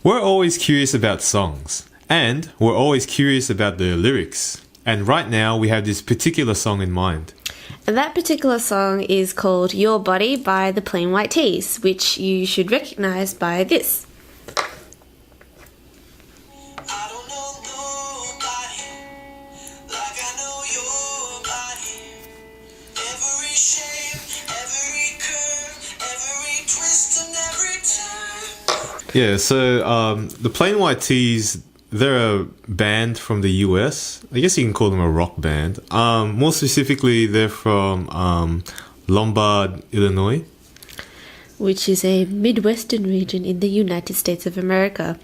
We're always curious about songs, and we're always curious about the lyrics. And right now, we have this particular song in mind. And that particular song is called Your Body by the Plain White T's, which you should recognise by this. I don't know nobody like I know your body. Every shape, every curve, every twist and every turn. Yeah, so the Plain White T's, they're a band from the US. I guess you can call them a rock band. More specifically, they're from Lombard, Illinois. Which is a Midwestern region in the United States of America.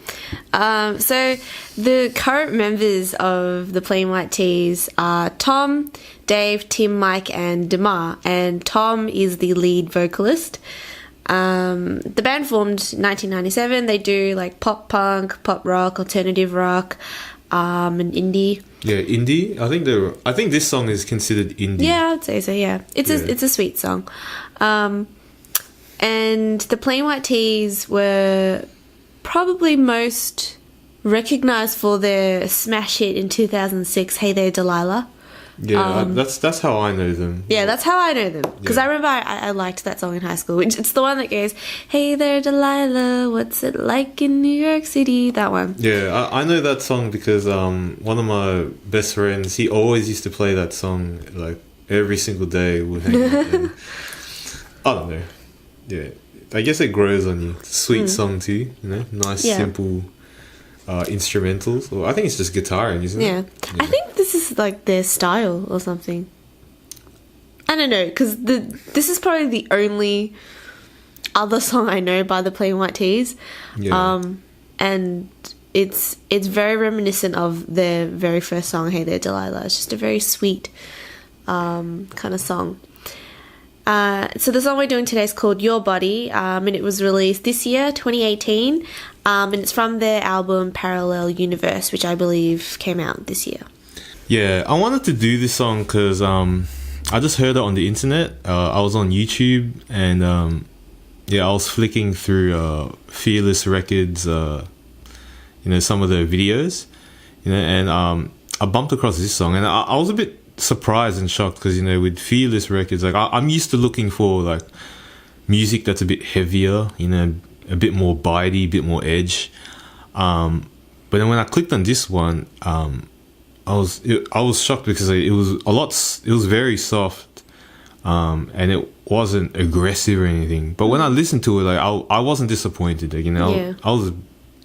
So the current members of the Plain White T's are Tom, Dave, Tim, Mike and Demar. And Tom is the lead vocalist. The band formed 1997. They do like pop punk, pop rock, alternative rock, and indie. Yeah, indie. I think this song is considered indie. Yeah, I'd say so. Yeah, it's a sweet song. And the Plain White T's were probably most recognised for their smash hit in 2006, "Hey There, Delilah." Yeah, that's how I know them. Yeah, that's how I know them. Because I remember I liked that song in high school. Which it's the one that goes, "Hey there, Delilah, what's it like in New York City?" That one. Yeah, I know that song because one of my best friends, he always used to play that song like every single day. We'd hang out and, I don't know. Yeah, I guess it grows on you. It's a sweet song too, you know, nice simple instrumentals. Well, I think it's just guitaring, isn't it? Yeah. I think this is like their style or something. I don't know, because this is probably the only other song I know by the Plain White T's. Yeah. And it's very reminiscent of their very first song, "Hey There, Delilah." It's just a very sweet kind of song. So the song we're doing today is called Your Body, and it was released this year, 2018, and it's from their album Parallel Universe, which I believe came out this year. Yeah, I wanted to do this song because I just heard it on the internet. I was on YouTube and I was flicking through Fearless Records, some of the videos, and I bumped across this song, and I was a bit surprised and shocked because with Fearless Records, like I'm used to looking for like music that's a bit heavier, a bit more bitey, a bit more edge. But then when I clicked on this one, I was shocked because it was very soft, and it wasn't aggressive or anything. But when I listened to it, like I wasn't disappointed. Like,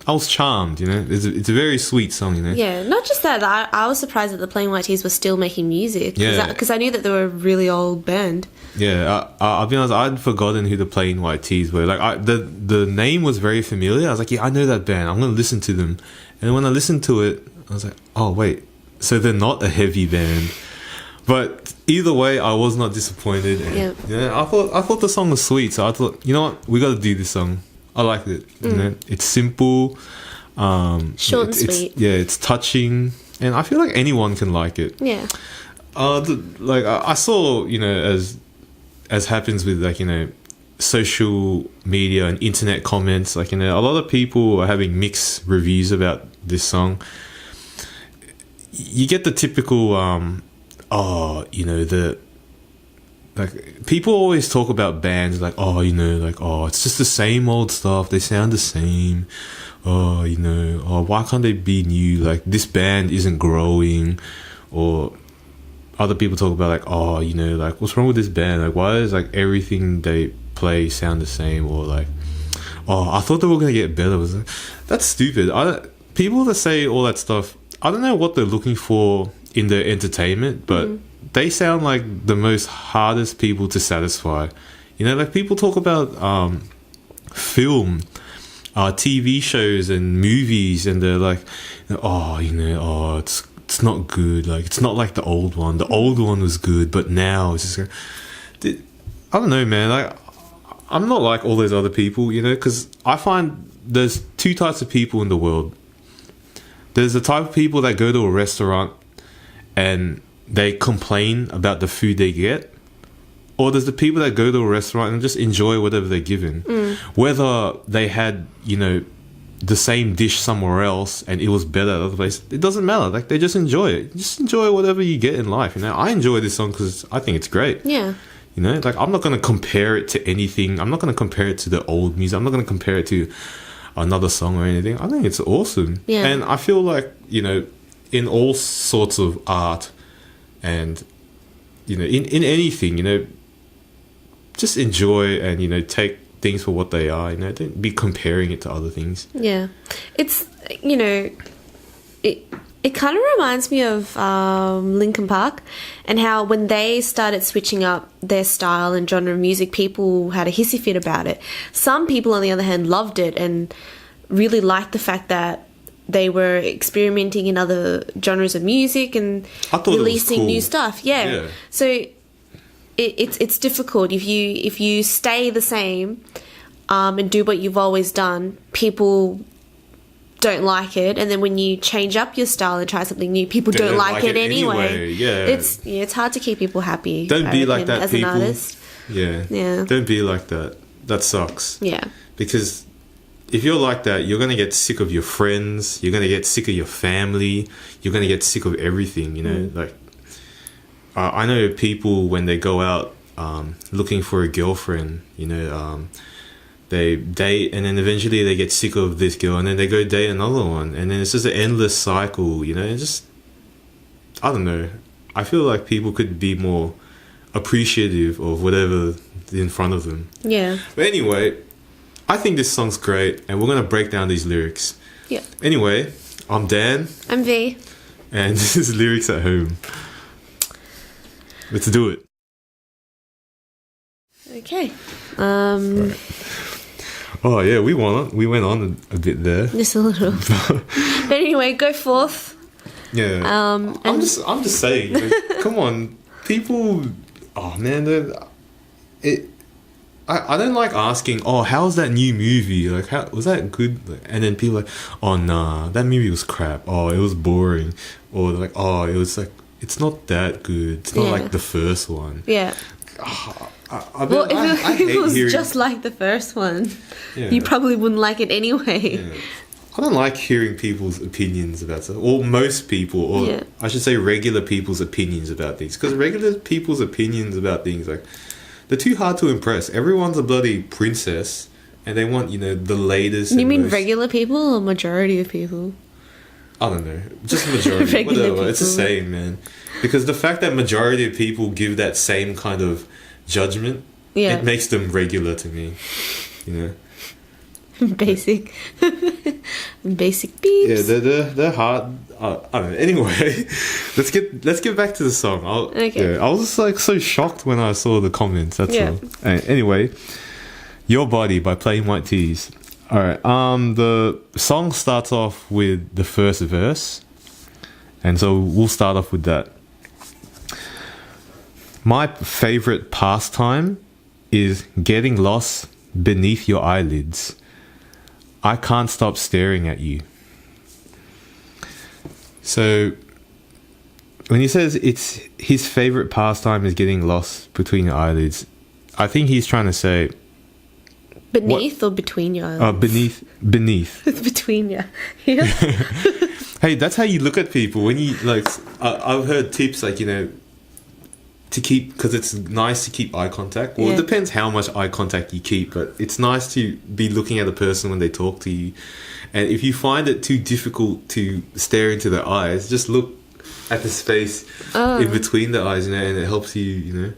I was charmed. It's a very sweet song. Yeah, not just that. I was surprised that the Plain White T's were still making music. Yeah, because I knew that they were a really old band. Yeah, I'll be honest. I'd forgotten who the Plain White T's were. Like the name was very familiar. I was like, yeah, I know that band. I'm gonna listen to them. And when I listened to it, I was like, oh wait. So they're not a heavy band, but either way, I was not disappointed. And, I thought the song was sweet, so I thought, you know what, we got to do this song. I liked it. It's simple, short and sweet. It's touching, and I feel like anyone can like it. Yeah. I saw, as happens with social media and internet comments, a lot of people are having mixed reviews about this song. You get the typical, people always talk about bands like, it's just the same old stuff. They sound the same. Why can't they be new? Like, this band isn't growing. Or other people talk about what's wrong with this band? Like, why is everything they play sound the same? Or I thought they were going to get better. That's stupid. People that say all that stuff, I don't know what they're looking for in their entertainment, but they sound like the most hardest people to satisfy. People talk about film, TV shows and movies, and they're like, it's not good. Like, it's not like the old one. The old one was good, but now it's just, I don't know, man. I'm not like all those other people, because I find there's two types of people in the world. There's the type of people that go to a restaurant and they complain about the food they get, or there's the people that go to a restaurant and just enjoy whatever they're given, whether they had the same dish somewhere else and it was better at other place. It doesn't matter. Like, they just enjoy it. Just enjoy whatever you get in life. You know, I enjoy this song because I think it's great. Yeah. You know, like, I'm not going to compare it to anything. I'm not going to compare it to the old music. I'm not going to compare it to another song or anything. I think it's awesome. Yeah. And I feel like, you know, in all sorts of art and, you know, in anything, you know, just enjoy and, you know, take things for what they are. You know, don't be comparing it to other things. Yeah. It's, you know, it kind of reminds me of Linkin Park, and how when they started switching up their style and genre of music, people had a hissy fit about it. Some people, on the other hand, loved it and really liked the fact that they were experimenting in other genres of music and I thought it was releasing cool. new stuff. Yeah. So it's difficult if you stay the same and do what you've always done. People don't like it, and then when you change up your style and try something new, people They don't like it anyway. Yeah. It's hard to keep people happy. Don't I be like reckon, that, as people. an artist. Yeah. Don't be like that. That sucks. Yeah. Because if you're like that, you're going to get sick of your friends. You're going to get sick of your family. You're going to get sick of everything, you know? Like, I know people, when they go out looking for a girlfriend, you know, they date and then eventually they get sick of this girl and then they go date another one. And then it's just an endless cycle, you know? It's just, I don't know. I feel like people could be more appreciative of whatever in front of them. Yeah. But anyway, I think this song's great, and we're gonna break down these lyrics. Yeah. Anyway, I'm Dan, I'm V. and this is Lyrics at Home. Let's do it. Okay. Oh yeah, we went on a bit there. Just a little. But anyway, go forth. Yeah. I'm and just saying. Like, come on, people. Oh man, I don't like asking, oh, how's that new movie? Like, how was that good? And then people are like, oh, nah, that movie was crap. Oh, it was boring. Or like, oh, it was like, it's not that good. It's not like the first one. Yeah. Well, if it was just like the first one, you probably wouldn't like it anyway. Yeah. I don't like hearing people's opinions about stuff, or most people, or I should say regular people's opinions about things. Because regular people's opinions about things, like, they're too hard to impress. Everyone's a bloody princess, and they want, you know, the latest. You mean regular people or majority of people? I don't know. Just majority. Whatever. People. It's the same, man. Because the fact that majority of people give that same kind of judgment, it makes them regular to me. You know? Basic. Basic beeps. Yeah, they're hard. I don't know. Anyway, let's get back to the song. I was just like so shocked when I saw the comments. That's all. Anyway, Your Body by Plain White Tees. All right. The song starts off with the first verse, and so we'll start off with that. My favorite pastime is getting lost beneath your eyelids. I can't stop staring at you. So when he says it's his favorite pastime is getting lost between your eyelids, I think he's trying to say beneath or between your eyelids? Beneath. It's between you. Yeah. Hey, that's how you look at people when you like. I've heard tips like, you know, to keep, because it's nice to keep eye contact. Well, it depends how much eye contact you keep, but it's nice to be looking at a person when they talk to you. And if you find it too difficult to stare into their eyes, just look at the space in between the eyes, you know, and it helps you, you know.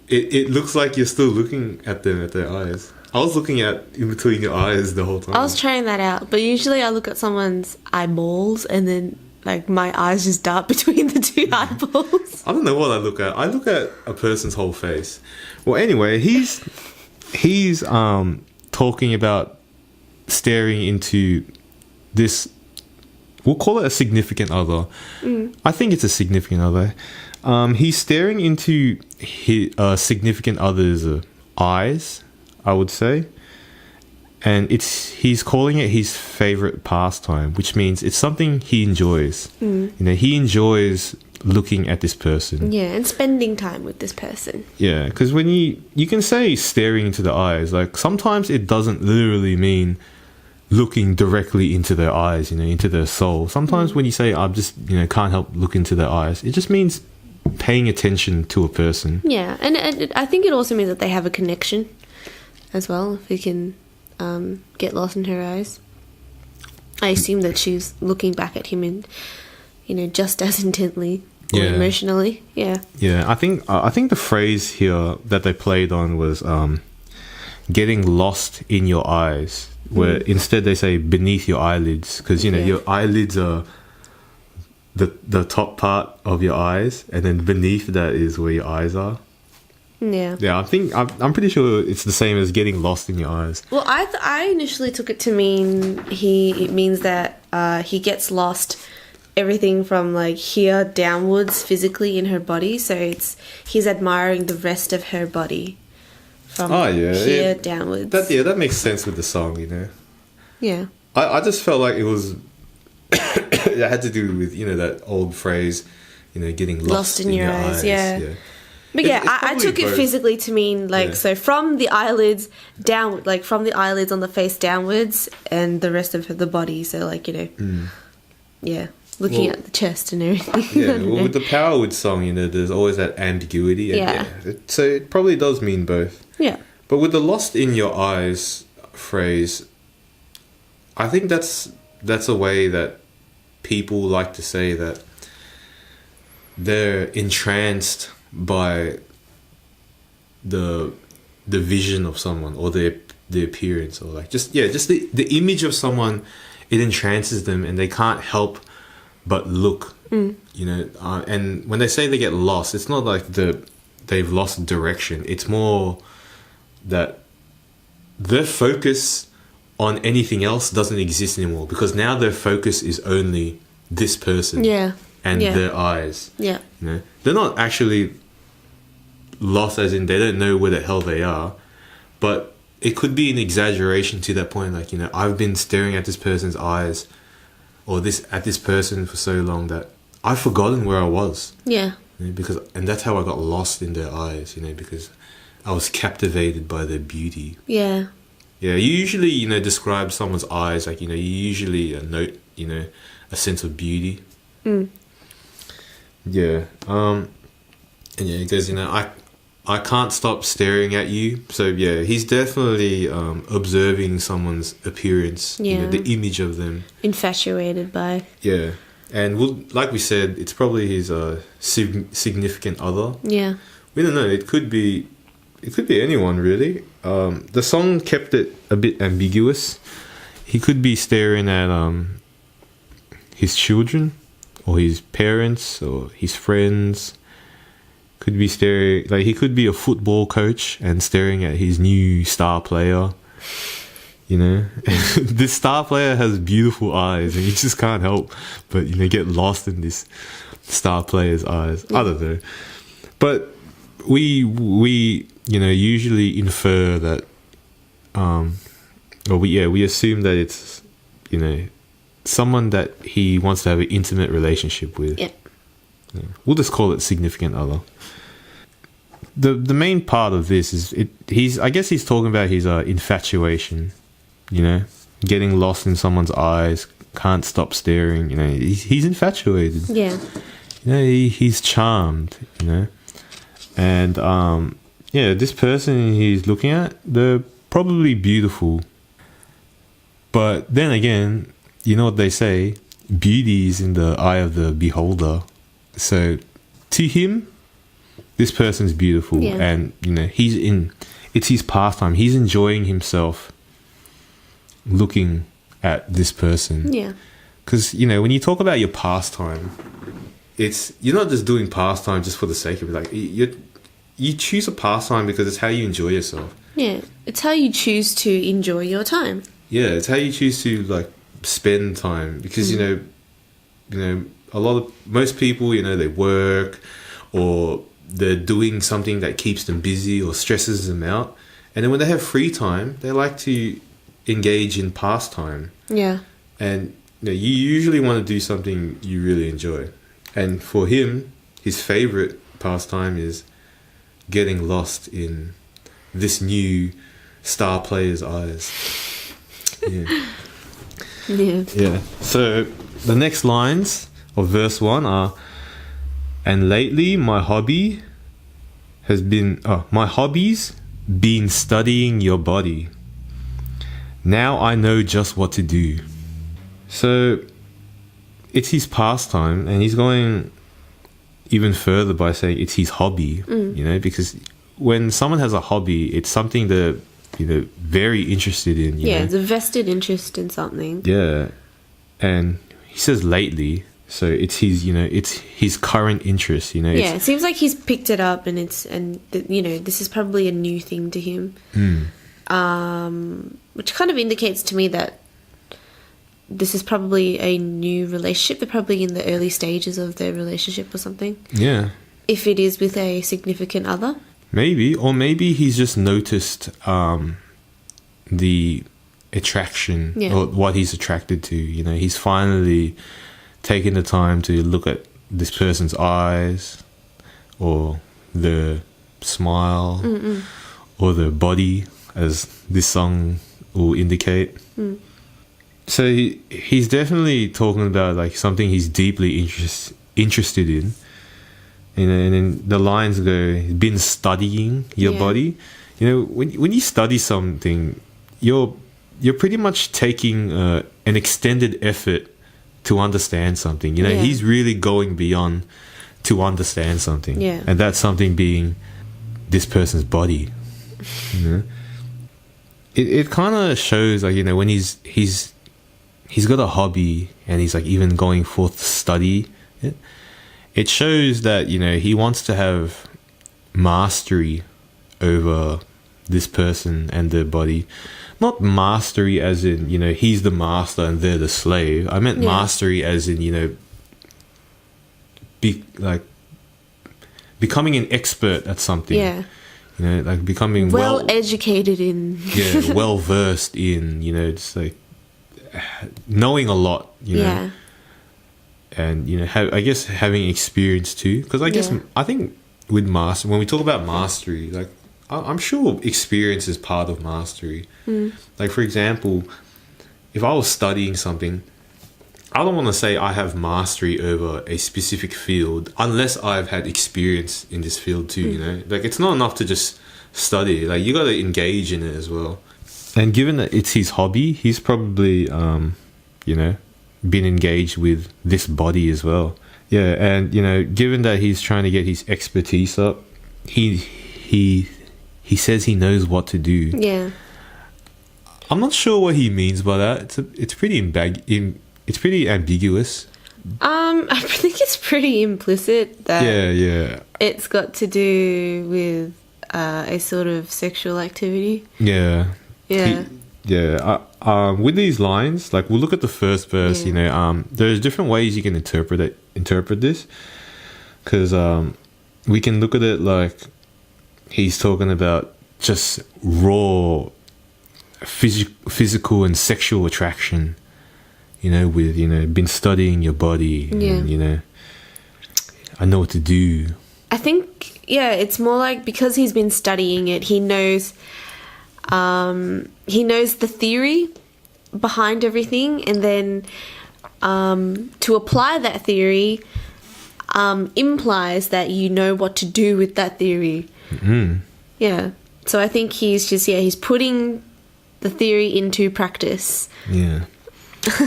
It looks like you're still looking at them, at their eyes. I was looking at in between your eyes the whole time. I was trying that out, but usually I look at someone's eyeballs and then like my eyes just dart between the two eyeballs. I don't know what I look at. I look at a person's whole face. Well, anyway, he's talking about staring into this. We'll call it a significant other. I think it's a significant other. He's staring into his significant other's eyes, I would say. And he's calling it his favorite pastime, which means it's something he enjoys. You know, he enjoys looking at this person. Yeah, and spending time with this person. Yeah, because when you can say staring into the eyes, like sometimes it doesn't literally mean looking directly into their eyes, into their soul. Sometimes when you say, I just, can't help look into their eyes, it just means paying attention to a person. Yeah, and I think it also means that they have a connection as well, if you can get lost in her eyes. I assume that she's looking back at him and, just as intently or Yeah. emotionally. Yeah. Yeah, I think the phrase here that they played on was getting lost in your eyes, where instead they say beneath your eyelids, because Yeah. your eyelids are the top part of your eyes, and then beneath that is where your eyes are. Yeah. Yeah, I'm pretty sure it's the same as getting lost in your eyes. Well, I initially took it to mean it means that he gets lost everything from like here downwards physically in her body, so he's admiring the rest of her body from here downwards. That makes sense with the song, Yeah. I just felt like it was it had to do with that old phrase, getting lost in your eyes. yeah. But yeah, It's I probably took it both. physically to mean like, Yeah. so from the eyelids down, like from the eyelids on the face downwards, and the rest of the body. So like yeah, looking Well, at the chest and everything. Yeah, well, with the Powerwood song, there's always that ambiguity. And Yeah. so it probably does mean both. Yeah. But with the "lost in your eyes" phrase, I think that's a way that people like to say that they're entranced by the vision of someone, or the appearance, or like just the image of someone. It entrances them, and they can't help but look. And when they say they get lost, it's not like they've lost direction. It's more that their focus on anything else doesn't exist anymore, because now their focus is only this person. Yeah. And Yeah. their eyes. Yeah. They're not actually lost, as in they don't know where the hell they are, but it could be an exaggeration to that point. Like, I've been staring at this person's eyes, or at this person for so long that I've forgotten where I was. Yeah. And that's how I got lost in their eyes, because I was captivated by their beauty. Yeah. Yeah, you usually, describe someone's eyes, like, you usually note, a sense of beauty. Yeah. And yeah, it goes, I can't stop staring at you. So yeah, he's definitely observing someone's appearance, Yeah. the image of them. Infatuated by. Yeah. And like we said, it's probably his significant other. Yeah. We don't know. It could be anyone, really. The song kept it a bit ambiguous. He could be staring at his children, or his parents, or his friends. Could be staring, like, he could be a football coach and staring at his new star player. This star player has beautiful eyes, and you just can't help but get lost in this star player's eyes. I don't know, but we usually infer that, we assume that it's someone that he wants to have an intimate relationship with. Yeah. We'll just call it significant other. The main part of this is I guess he's talking about his infatuation, getting lost in someone's eyes, can't stop staring, he's infatuated. Yeah. He's charmed, and this person he's looking at, they're probably beautiful. But then again, you know what they say, beauty is in the eye of the beholder. So to him, this person's beautiful, Yeah. and it's his pastime. He's enjoying himself looking at this person. Yeah. Because when you talk about your pastime, you're not just doing pastime just for the sake of it. Like, you choose a pastime because it's how you enjoy yourself. Yeah. It's how you choose to enjoy your time. Yeah, it's how you choose to like spend time, because most people they work, or they're doing something that keeps them busy or stresses them out, and then when they have free time, they like to engage in pastime. Yeah. And you usually want to do something you really enjoy. And for him, his favorite pastime is getting lost in this new star player's eyes. Yeah. Yeah. Yeah. So the next lines of verse 1 are, and lately my hobby's been studying your body. Now I know just what to do. So it's his pastime, and he's going even further by saying it's his hobby, you know, because when someone has a hobby, it's something that, you know, very interested in. You Yeah, know? it's a vested interest in something. Yeah. And he says lately, so it's his, you know, it's his current interest, you know. Yeah, it seems like he's picked it up, and you know, this is probably a new thing to him. Which kind of indicates to me that this is probably a new relationship. They're probably in the early stages of their relationship or something. Yeah. If it is with a significant other. Maybe. Or maybe he's just noticed the attraction, Yeah. or what he's attracted to. You know, he's finally taken the time to look at this person's eyes, or the smile, or the body, as this song will indicate. So he's definitely talking about like something he's deeply interested in. You know, and then the lines go, been studying your Yeah. body. You know, when you study something, you're pretty much taking an extended effort to understand something. You know, Yeah. he's really going beyond to understand something. Yeah. And that something being this person's body. You know? It kind of shows, like, you know, when he's got a hobby and he's like even going forth to study it. It shows that, you know, he wants to have mastery over this person and their body. Not mastery as in, you know, he's the master and they're the slave. I meant Yeah. mastery as in, you know, becoming an expert at something. Yeah. You know, like becoming Well educated in. yeah, well versed in, you know, just like knowing a lot, you know. Yeah. And, you know, I guess having experience too, because I guess Yeah. I think with master, when we talk about mastery, like I'm sure experience is part of mastery. Like, for example, if I was studying something, I don't want to say I have mastery over a specific field unless I've had experience in this field too. You know, like it's not enough to just study. Like you got to engage in it as well. And given that it's his hobby, he's probably, you know, been engaged with this body as well. Yeah, and you know, given that he's trying to get his expertise up, he says he knows what to do. Yeah. I'm not sure what he means by that. It's pretty ambiguous. I think it's pretty implicit that Yeah. it's got to do with a sort of sexual activity. Yeah. Yeah. With these lines, like we'll look at the first verse. Yeah. You know, there's different ways you can interpret this, because we can look at it like he's talking about just raw physical and sexual attraction. You know, with, you know, been studying your body. Yeah. And, you know, I know what to do. I think, yeah, it's more like because he's been studying it, he knows the theory behind everything, and then to apply that theory implies that you know what to do with that theory. Yeah. So I think he's putting the theory into practice. Yeah.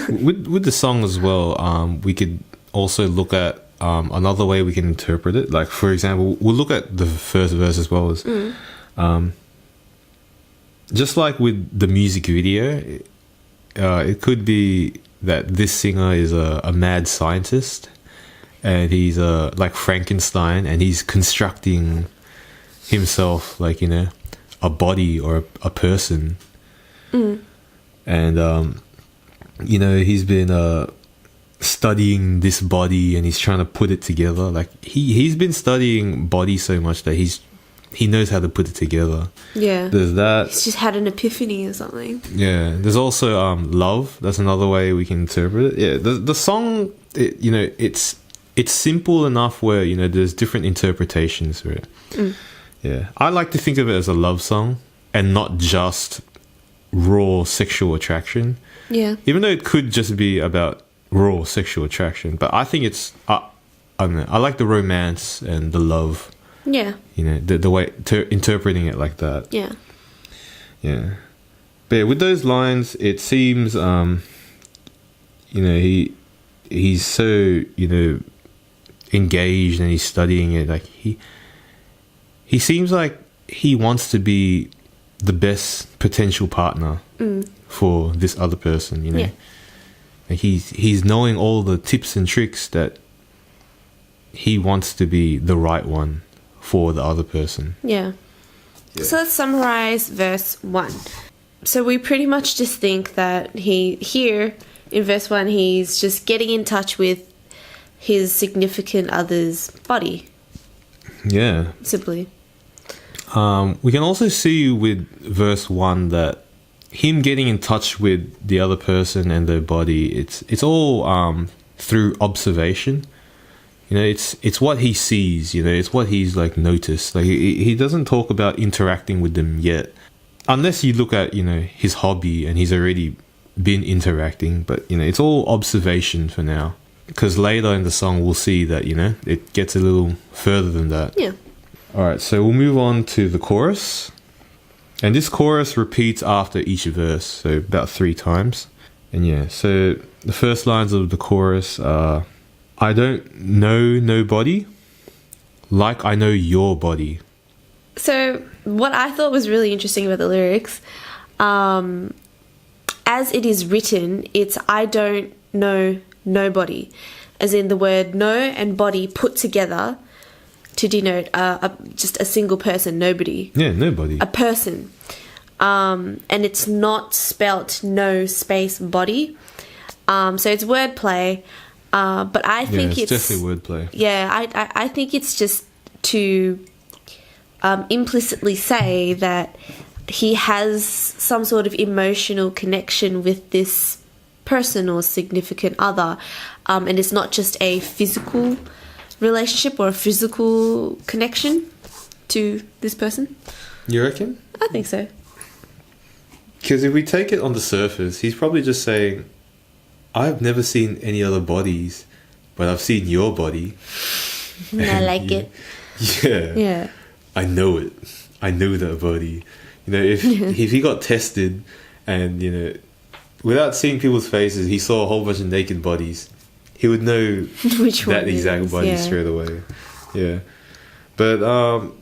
with the song as well, we could also look at another way we can interpret it. Like, for example, we'll look at the first verse as well as just like with the music video, it could be that this singer is a mad scientist, and he's like Frankenstein, and he's constructing himself, like, you know, a body or a person. And you know, he's been studying this body, and he's trying to put it together. Like he's been studying body so much that he knows how to put it together. Yeah. There's that. He's just had an epiphany or something. Yeah. There's also love. That's another way we can interpret it. Yeah. The song, you know, it's simple enough where, you know, there's different interpretations for it. Yeah. I like to think of it as a love song and not just raw sexual attraction. Yeah. Even though it could just be about raw sexual attraction, but I think it's I don't know. I like the romance and the love. Yeah. You know, the way interpreting it like that. Yeah. Yeah. But yeah, with those lines, it seems you know, he's so, you know, engaged and he's studying it. Like he seems like he wants to be the best potential partner for this other person, you know. Yeah. Like he's knowing all the tips and tricks that he wants to be the right one for the other person. Yeah. So let's summarize verse 1. So we pretty much just think that here in verse 1, he's just getting in touch with his significant other's body, Yeah. simply. We can also see with verse 1 that him getting in touch with the other person and their body, it's all through observation. You know, it's what he sees, you know, it's what he's like noticed. Like he doesn't talk about interacting with them yet. Unless you look at, you know, his hobby and he's already been interacting, but you know, it's all observation for now. Because later in the song we'll see that, you know, it gets a little further than that. Yeah. Alright, so we'll move on to the chorus. And this chorus repeats after each verse, so about 3 times. And yeah, so the first lines of the chorus are, I don't know nobody like I know your body. So what I thought was really interesting about the lyrics, as it is written, it's I don't know nobody, as in the word know and body put together to denote just a single person, nobody. Yeah, nobody. A person. And it's not spelt no space body. So it's wordplay. But I think it's definitely wordplay. Yeah, I think it's just to implicitly say that he has some sort of emotional connection with this person or significant other, and it's not just a physical relationship or a physical connection to this person. You reckon? I think so. Because if we take it on the surface, he's probably just saying, I've never seen any other bodies, but I've seen your body. I like it. Yeah. Yeah. I know it. I know that body. You know, if he got tested and, you know, without seeing people's faces, he saw a whole bunch of naked bodies, he would know Which one that exact is, body yeah. straight away. Yeah. But,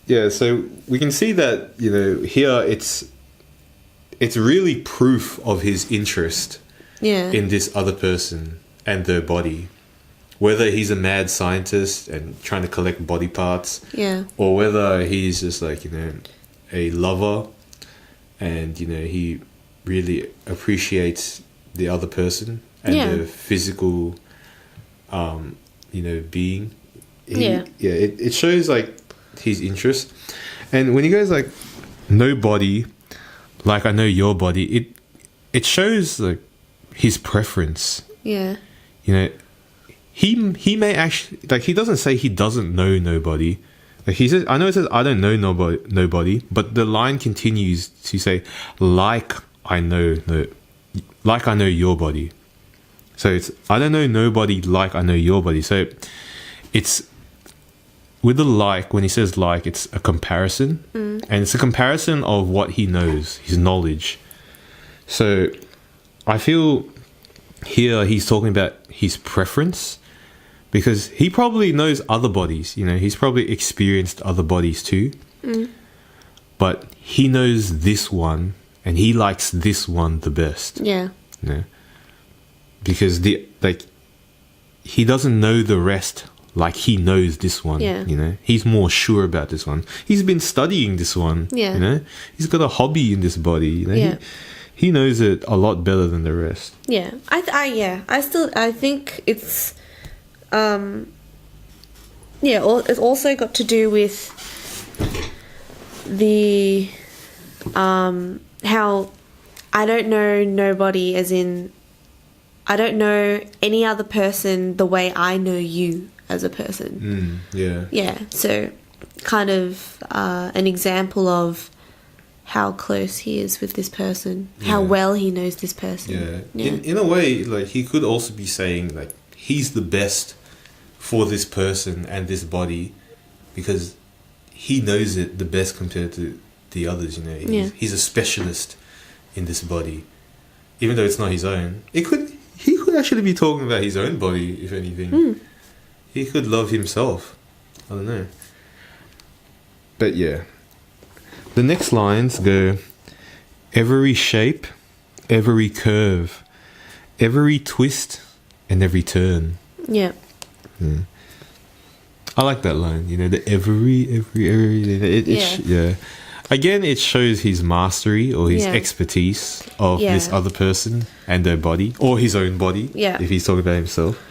yeah, so we can see that, you know, here it's really proof of his interest Yeah. in this other person and their body. Whether he's a mad scientist and trying to collect body parts, Yeah. or whether he's just like, you know, a lover and, you know, he really appreciates the other person and Yeah. their physical, you know, being. Yeah. Yeah, it shows like his interest. And when he goes like, no body, like I know your body, it shows like his preference. Yeah. You know, he may actually, like, he doesn't say he doesn't know nobody. Like he says, I know it says I don't know nobody, but the line continues to say like I know your body. So it's I don't know nobody like I know your body. So it's with the like, when he says like, it's a comparison, and it's a comparison of what he knows, his knowledge. So I feel here he's talking about his preference, because he probably knows other bodies, you know, he's probably experienced other bodies too. But he knows this one and he likes this one the best. Yeah. You know? Because he doesn't know the rest like he knows this one. Yeah. You know, he's more sure about this one. He's been studying this one. Yeah. You know, he's got a hobby in this body. You know, Yeah. he knows it a lot better than the rest. Yeah. I think it's it's also got to do with the how I don't know nobody, as in I don't know any other person the way I know you as a person. Yeah. Yeah, so kind of an example of how close he is with this person, how well he knows this person. Yeah. In a way, like, he could also be saying, like, he's the best for this person and this body because he knows it the best compared to the others, you know. He's a specialist in this body, even though it's not his own. He could actually be talking about his own body, if anything. He could love himself. I don't know. But yeah. The next lines go, every shape, every curve, every twist, and every turn. Yeah. I like that line, you know, the every. Again, it shows his mastery or his expertise of this other person and their body, or his own body, if he's talking about himself.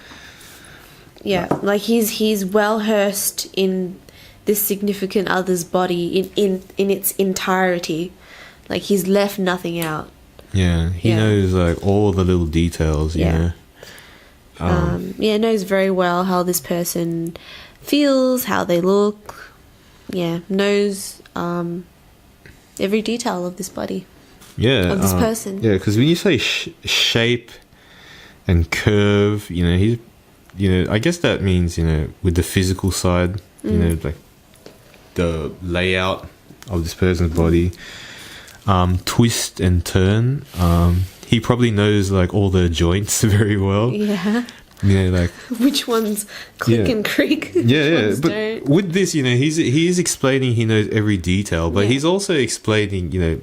Yeah, like he's well versed in this significant other's body in its entirety. Like, he's left nothing out. Yeah, he knows, like, all the little details, you know. Knows very well how this person feels, how they look. Yeah, knows every detail of this body. Yeah. Of this person. Yeah, because when you say shape and curve, you know, I guess that means, you know, with the physical side, you know, like the layout of this person's body. Twist and turn. He probably knows, like, all the joints very well. Yeah. You know, like, which ones click and creak. But don't. With this, you know, he is explaining he knows every detail, but he's also explaining, you know,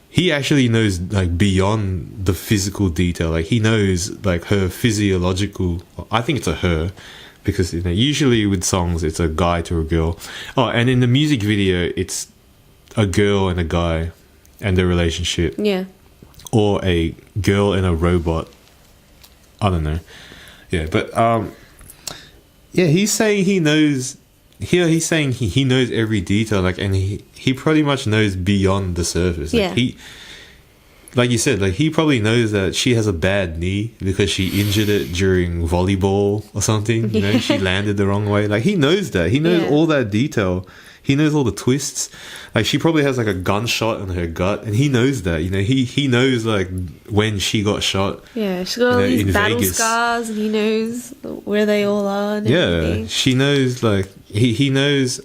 he actually knows, like, beyond the physical detail. Like, he knows, like, her physiological. I think it's a her, because, you know, usually with songs it's a guy to a girl. Oh, and in the music video it's a girl and a guy and their relationship. Yeah. Or a girl and a robot. I don't know. Yeah, but he's saying he knows. Here he's saying he knows every detail, like, and he pretty much knows beyond the surface. Like, he, like you said, like, he probably knows that she has a bad knee because she injured it during volleyball or something. You know, she landed the wrong way. Like, he knows that. He knows all that detail. He knows all the twists. Like, she probably has, like, a gunshot in her gut, and he knows that. You know, he knows, like, when she got shot. Yeah, she's got all these battle Vegas. Scars, and he knows where they all are. And everything. She knows, like, he knows,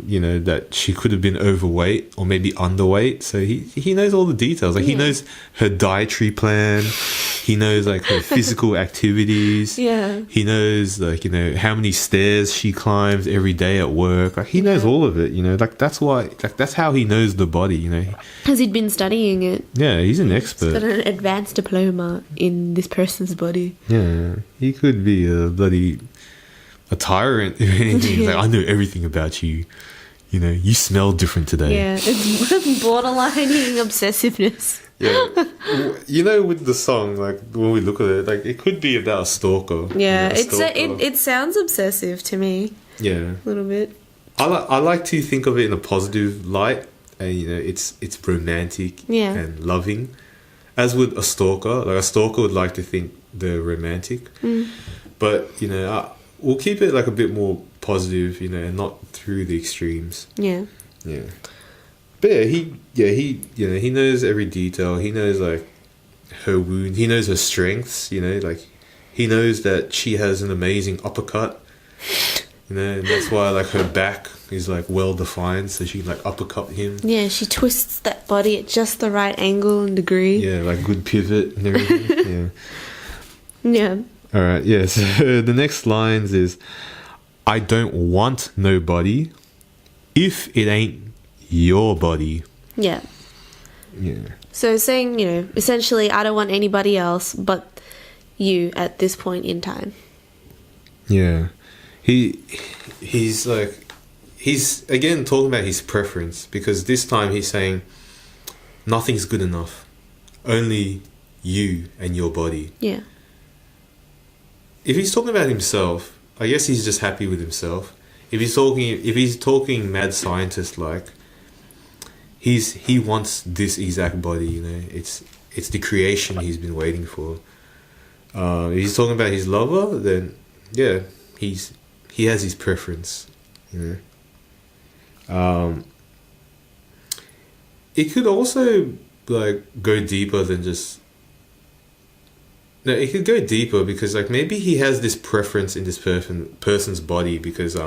you know, that she could have been overweight or maybe underweight. So he knows all the details. Like, he knows her dietary plan. He knows, like, her physical activities. Yeah. He knows, like, you know, how many stairs she climbs every day at work. Like, he knows all of it, you know. Like, that's why, like, that's how he knows the body, you know. Has he been studying it? Yeah, he's an expert. He's got an advanced diploma in this person's body. Yeah, he could be a tyrant. He's like, I know everything about you. You know, you smell different today. Yeah, it's borderlining obsessiveness. Yeah, you know, with the song, like, when we look at it, like, it could be about a stalker. Yeah, you know, it sounds obsessive to me. Yeah, a little bit. I like to think of it in a positive light, and, you know, it's romantic and loving. As with a stalker, like, a stalker would like to think they're romantic, but, you know, we'll keep it, like, a bit more positive, you know, and not through the extremes. Yeah. Yeah. But he you know, he knows every detail. He knows, like, her wound. He knows her strengths, you know, like, he knows that she has an amazing uppercut, you know, and that's why, like, her back is, like, well defined, so she can, like, uppercut him. Yeah, she twists that body at just the right angle and degree. Yeah, like, good pivot and everything. Yeah. Alright, yeah, so the next lines is, I don't want nobody if it ain't your body. Yeah. Yeah. So saying, you know, essentially, I don't want anybody else but you at this point in time. Yeah. He's like, he's again talking about his preference, because this time he's saying nothing's good enough. Only you and your body. Yeah. If he's talking about himself, I guess he's just happy with himself. If he's talking mad scientist like, he wants this exact body, you know. It's the creation he's been waiting for. If he's talking about his lover, then yeah, he has his preference, you know. it could also like go deeper than just. No, it could go deeper because like maybe he has this preference in this person's body because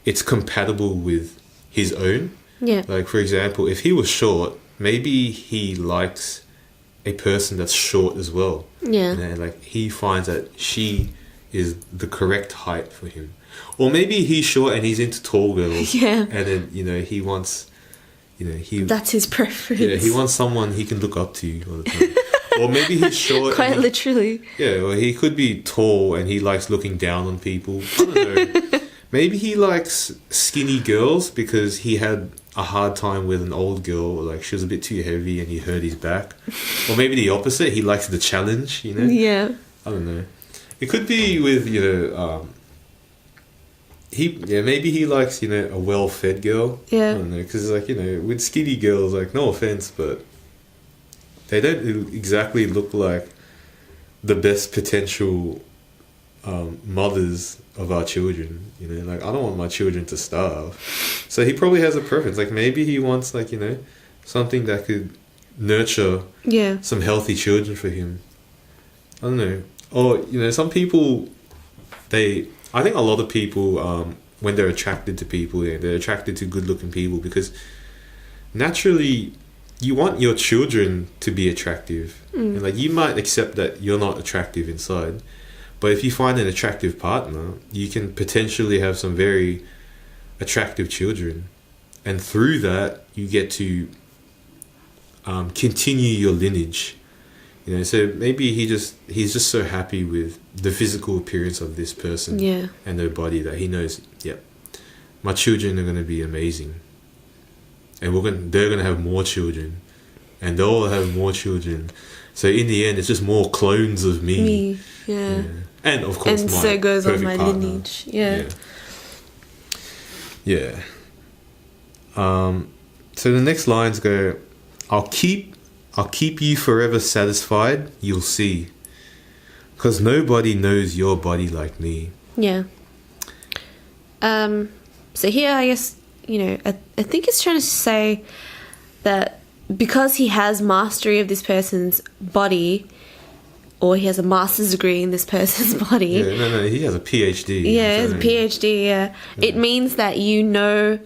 it's compatible with his own. Yeah. Like for example, if he was short, maybe he likes a person that's short as well. Yeah. And like he finds that she is the correct height for him. Or maybe he's short and he's into tall girls. Yeah. And then, he wants, That's his preference. yeah, he wants someone he can look up to all the time. Or maybe he's short. Quite and he- literally. Yeah, or he could be tall and he likes looking down on people. I don't know. Maybe he likes skinny girls because he had a hard time with an old girl. Like she was a bit too heavy and he hurt his back. Or maybe the opposite. He likes the challenge. Yeah. I don't know. It could be with maybe he likes a well-fed girl. Yeah. I don't know because like with skinny girls, like no offense, but they don't exactly look like the best potential mothers of our children. Like I don't want my children to starve. So he probably has a preference. Like maybe he wants like something that could nurture Yeah. some healthy children for him. I don't know. Or some people, I think a lot of people when they're attracted to people, they're attracted to good-looking people because naturally you want your children to be attractive. And like you might accept that you're not attractive inside, but if you find an attractive partner, you can potentially have some very attractive children, and through that you get to continue your lineage. So maybe he's just so happy with the physical appearance of this person Yeah. and their body that he knows, yep, my children are going to be amazing. And they're going to have more children. And they'll have more children. So in the end, it's just more clones of me. Me. Yeah. Yeah. And of course, And my so goes on perfect my partner. lineage. Yeah. Yeah. So the next lines go, I'll keep you forever satisfied, you'll see. 'Cause nobody knows your body like me. Yeah. So here, I guess, I think it's trying to say that because he has mastery of this person's body, or he has a master's degree in this person's body. Yeah, no, he has a PhD. Yeah, so- it's a PhD, yeah. It means that you know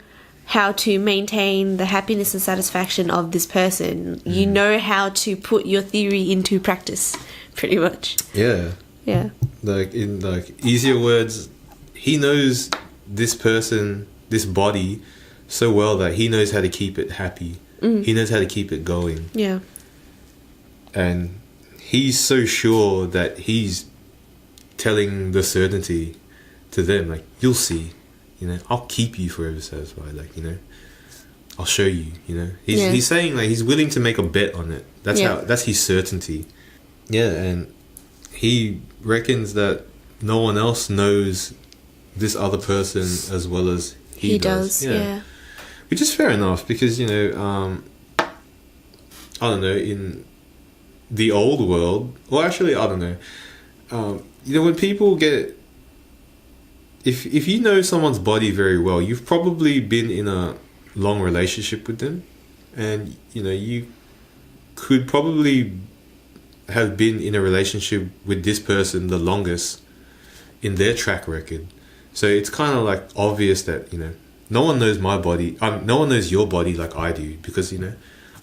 how to maintain the happiness and satisfaction of this person. You know how to put your theory into practice, pretty much. Yeah. Yeah. Like in easier words, he knows this person, this body so well that he knows how to keep it happy. He knows how to keep it going. Yeah. And he's so sure that he's telling the certainty to them, like, you'll see, I'll keep you forever satisfied, like, I'll show you, He's saying like he's willing to make a bet on it. That's his certainty. Yeah, and he reckons that no one else knows this other person as well as he does. Yeah. Which is fair enough because, I don't know, in the old world, well, actually, I don't know. When people get, if you know someone's body very well, you've probably been in a long relationship with them, and you could probably have been in a relationship with this person the longest in their track record. So it's kind of like obvious that no one knows my body. No one knows your body like I do because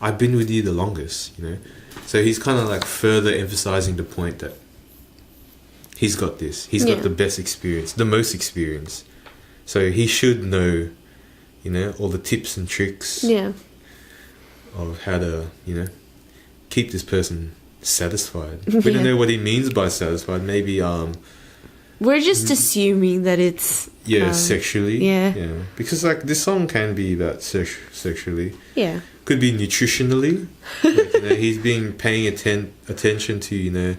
I've been with you the longest. So he's kind of like further emphasizing the point that he's got this. He's got the best experience, the most experience. So he should know, all the tips and tricks Yeah. of how to, keep this person satisfied. We don't Yeah. know what he means by satisfied. Maybe We're just assuming that it's... sexually. yeah. Because like this song can be about sexually. Yeah. Could be nutritionally. Like, he's being paying attention to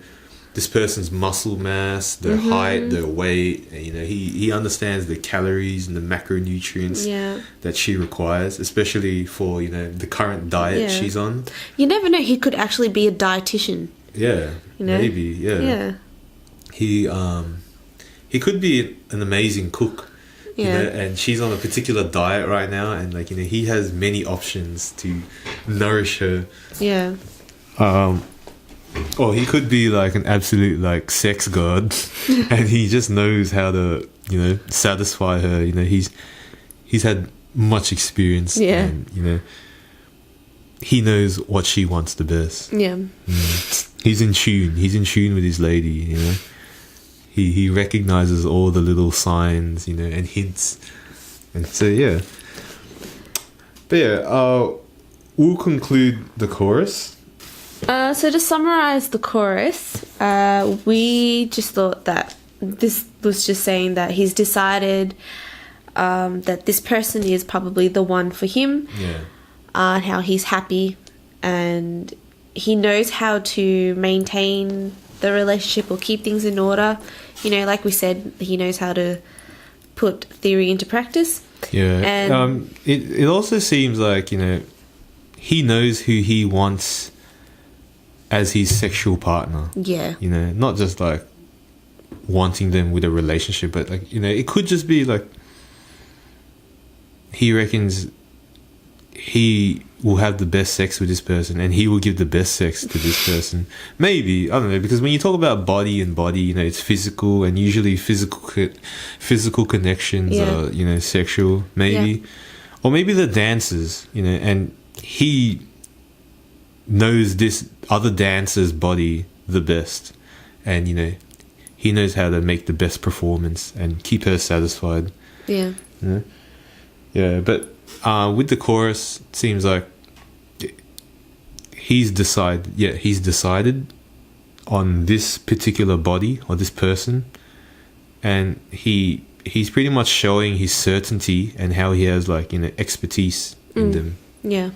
this person's muscle mass, their height, their weight. And, he understands the calories and the macronutrients Yeah. that she requires, especially for the current diet Yeah. she's on. You never know, he could actually be a dietitian. Yeah, maybe. Yeah. Yeah. He could be an amazing cook You Yeah. know, and she's on a particular diet right now, and like, you know, he has many options to nourish her. Yeah. Or he could be like an absolute like sex god, and he just knows how to, you know, satisfy her. You know, he's had much experience. Yeah. And, you know, he knows what she wants the best. Yeah. He's in tune. He's in tune with his lady. You know, he recognizes all the little signs, you know, and hints. And so yeah. But yeah, we'll conclude the chorus. So to summarize the chorus, we just thought that this was just saying that he's decided that this person is probably the one for him. Yeah. How he's happy, and he knows how to maintain the relationship or keep things in order. You know, like we said, he knows how to put theory into practice. Yeah. And it also seems like, you know, he knows who he wants as his sexual partner. yeah, You know, not just like wanting them with a relationship, but like, you know, it could just be like he reckons he will have the best sex with this person, and he will give the best sex to this person. Maybe, I don't know, because when you talk about body and body, you know, it's physical, and usually physical connections Yeah. are, you know, sexual. Maybe, Yeah. or maybe the dances, you know, and he knows this other dancer's body the best, and you know, he knows how to make the best performance and keep her satisfied. yeah, Yeah, but with the chorus, it seems like he's decided on this particular body or this person, and he's pretty much showing his certainty and how he has, like, you know, expertise in them. yeah,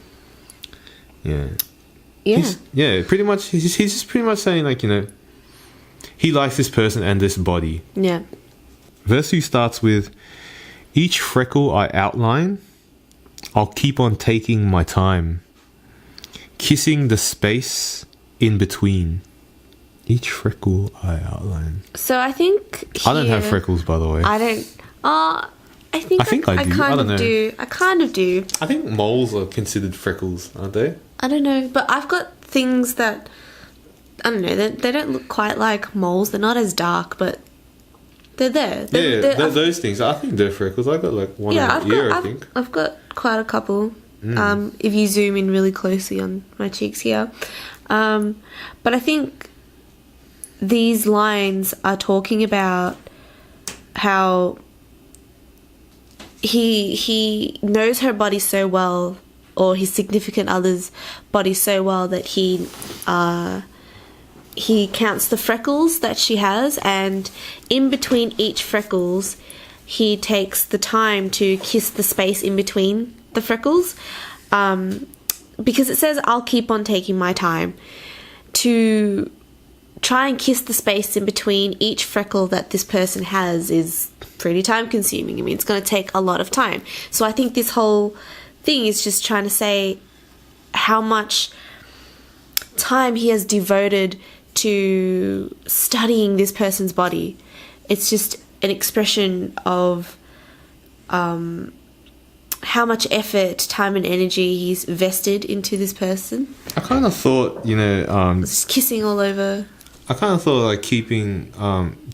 Yeah. yeah, Pretty much. He's just pretty much saying, like, you know, he likes this person and this body. yeah, Verse 2 starts with, each freckle I outline, I'll keep on taking my time, kissing the space in between. Each freckle I outline. So I think I don't have here- freckles, by the way. I don't. I think I do. I kind don't of know. do. I kind of do. I think moles are considered freckles, aren't they? I don't know, but I've got things that I don't know. They don't look quite like moles. They're not as dark, but they're there. They're- those things. I think they're freckles. I got like one yeah, in ear, I think. I've got quite a couple. If you zoom in really closely on my cheeks here, but I think these lines are talking about how he knows her body so well, or his significant other's body so well, that he counts the freckles that she has, and in between each freckles he takes the time to kiss the space in between the freckles, because it says I'll keep on taking my time to try and kiss the space in between each freckle that this person has is pretty time consuming. I mean, it's going to take a lot of time. So I think this whole thing is just trying to say how much time he has devoted to studying this person's body. It's just an expression of how much effort, time and energy he's vested into this person. I kind of thought, you know, Just kissing all over. I kind of thought like keeping,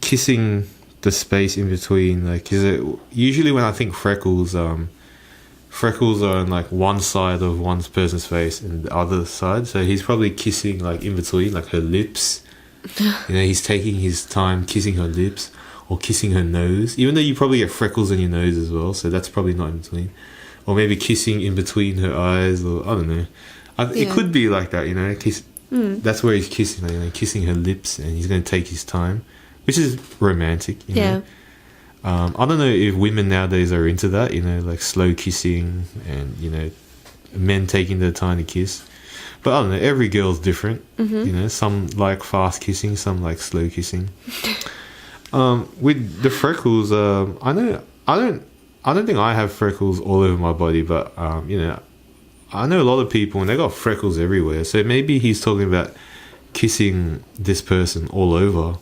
kissing the space in between, like, is it usually when I think freckles, freckles are on like one side of one person's face and the other side, so he's probably kissing like in between, like her lips. You know, he's taking his time kissing her lips or kissing her nose, even though you probably get freckles on your nose as well, so that's probably not in between. Or maybe kissing in between her eyes, or I don't know. It Yeah. could be like that, you know. That's where he's kissing, like, you know, kissing her lips, and he's going to take his time, which is romantic. You Yeah. know? I don't know if women nowadays are into that, you know, like slow kissing and, you know, men taking their time to kiss. But I don't know, every girl's different. You know, some like fast kissing, some like slow kissing. With the freckles, I don't think I have freckles all over my body, but you know, I know a lot of people and they got freckles everywhere. So maybe he's talking about kissing this person all over.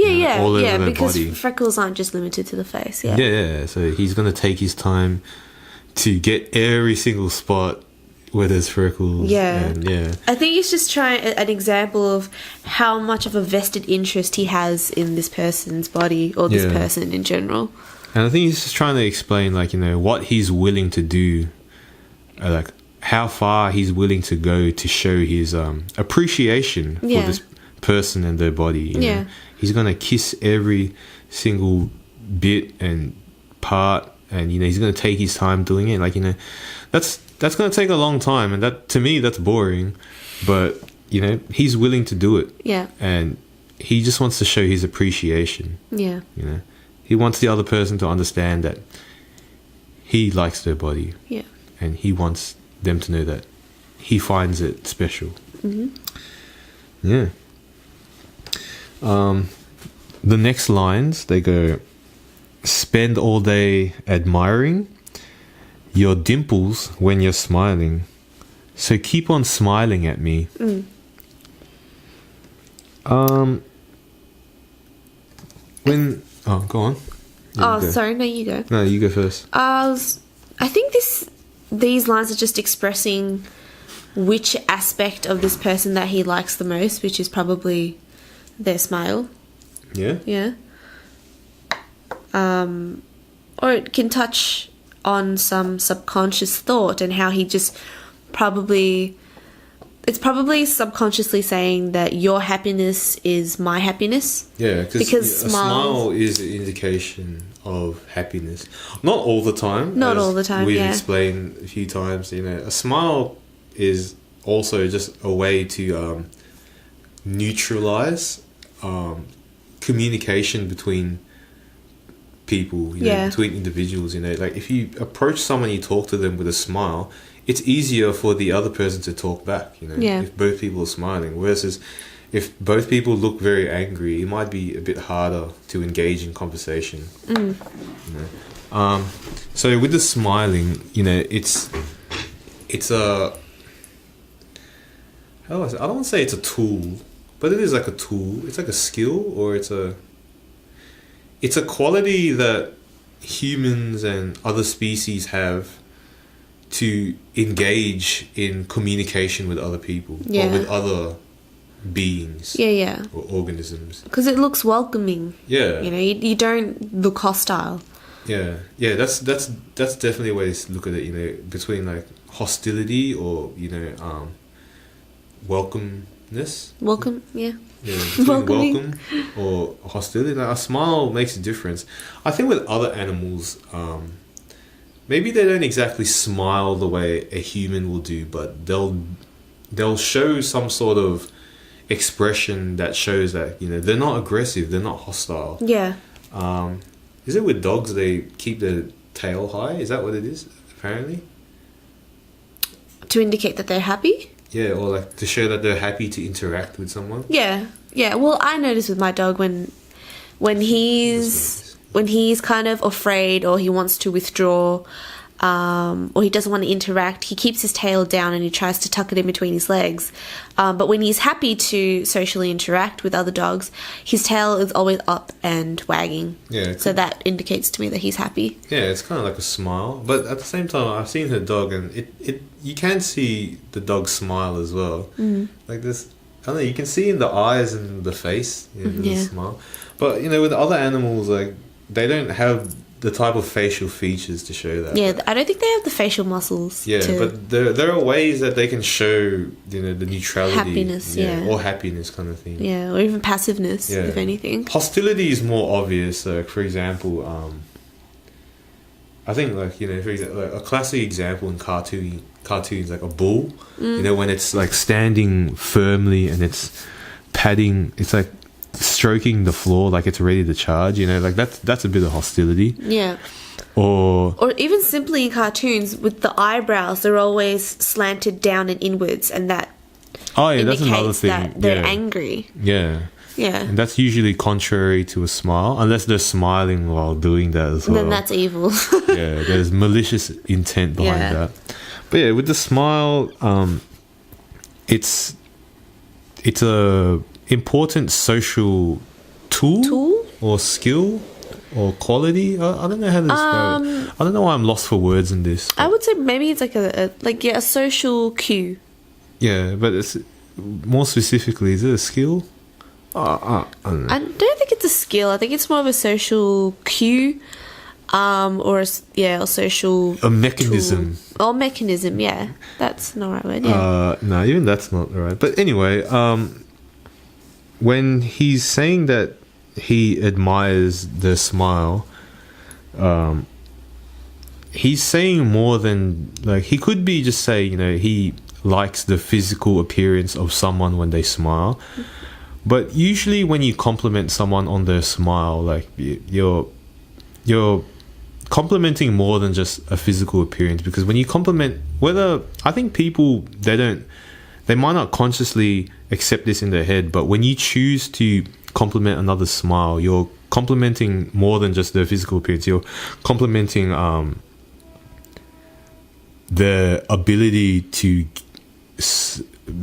Yeah, all over yeah, their because body. freckles aren't just limited to the face. Yeah. Yeah, so he's gonna take his time to get every single spot where there's freckles. Yeah. And yeah. I think he's just trying an example of how much of a vested interest he has in this person's body or this Yeah. person in general. And I think he's just trying to explain, like, what he's willing to do, like how far he's willing to go to show his appreciation for Yeah. this person and their body. you know. Yeah. He's gonna kiss every single bit and part, and he's gonna take his time doing it. Like, that's gonna take a long time, and that, to me, that's boring. But he's willing to do it, Yeah. and he just wants to show his appreciation. Yeah. He wants the other person to understand that he likes their body, Yeah. and he wants them to know that he finds it special. Yeah. The next lines, they go, spend all day admiring your dimples when you're smiling, so keep on smiling at me. Go on. Yeah, you go. Sorry, no, you go. No, you go first. I think these lines are just expressing which aspect of this person that he likes the most, which is probably their smile. Yeah. Yeah. Or it can touch on some subconscious thought and how he just it's probably subconsciously saying that your happiness is my happiness. Yeah, Because a smile is an indication of happiness. Not all the time. Not as all the time, We've yeah. explained a few times. A smile is also just a way to neutralize communication between people. Yeah. Between individuals. Like if you approach someone, you talk to them with a smile, it's easier for the other person to talk back. Yeah. If both people are smiling, whereas if both people look very angry, it might be a bit harder to engage in conversation. So with the smiling, it's a, how do I say? I don't want to say it's a tool, but it is like a tool. It's like a skill, or it's a quality that humans and other species have to engage in communication with other people Yeah. or with other beings Yeah. or organisms. Because it looks welcoming. Yeah. You don't look hostile. Yeah, that's definitely a way to look at it. Between like hostility or welcomeness. Welcome, yeah. Yeah, between Welcoming. welcome or hostility. Like, a smile makes a difference. I think with other animals, maybe they don't exactly smile the way a human will do, but they'll show some sort of expression that shows that they're not aggressive, they're not hostile. Yeah. Is it with dogs they keep their tail high? Is that what it is? Apparently. To indicate that they're happy? Yeah, or like to show that they're happy to interact with someone. Yeah. Yeah. Well, I notice with my dog when he's kind of afraid or he wants to withdraw, or he doesn't want to interact, he keeps his tail down and he tries to tuck it in between his legs. But when he's happy to socially interact with other dogs, his tail is always up and wagging. Yeah. So that indicates to me that he's happy. Yeah, it's kind of like a smile, but at the same time, I've seen her dog, and it you can see the dog smile as well. Like this, I don't know, you can see in the eyes and the face, the Yeah. smile. But with other animals, like they don't have the type of facial features to show that. Yeah, I don't think they have the facial muscles. Yeah, to, but there are ways that they can show the neutrality, Happiness, yeah. or happiness kind of thing. yeah, or even passiveness, Yeah. if anything. Hostility is more obvious. Like, for example, I think like for example, like a classic example in cartoons like a bull. When it's like standing firmly and it's padding, it's like stroking the floor like it's ready to charge. Like that's a bit of hostility. Yeah. Or even simply in cartoons, with the eyebrows, they're always slanted down and inwards, and that oh yeah, that's another indicates thing. that they're yeah. angry. Yeah. Yeah. And that's usually contrary to a smile, unless they're smiling while doing that as well. Then that's evil. Yeah, there's malicious intent behind Yeah. that. But yeah, with the smile, it's a important social Tool? or skill or quality. I don't know how to describe it. I don't know why I'm lost for words in this. I would say maybe it's like a social cue. Yeah, but it's more specifically, is it a skill? I don't know. I don't think it's a skill. I think it's more of a social cue, or a social A mechanism. tool. Or mechanism. Yeah, that's not the right word. Yeah, No, even that's not right. But anyway, when he's saying that he admires the smile, he's saying more than, like, he could be just saying, he likes the physical appearance of someone when they smile. But usually when you compliment someone on their smile, like, you're complimenting more than just a physical appearance, because when you compliment, I think people, they might not consciously accept this in their head, but when you choose to compliment another's smile, you're complimenting more than just their physical appearance. You're complimenting their ability to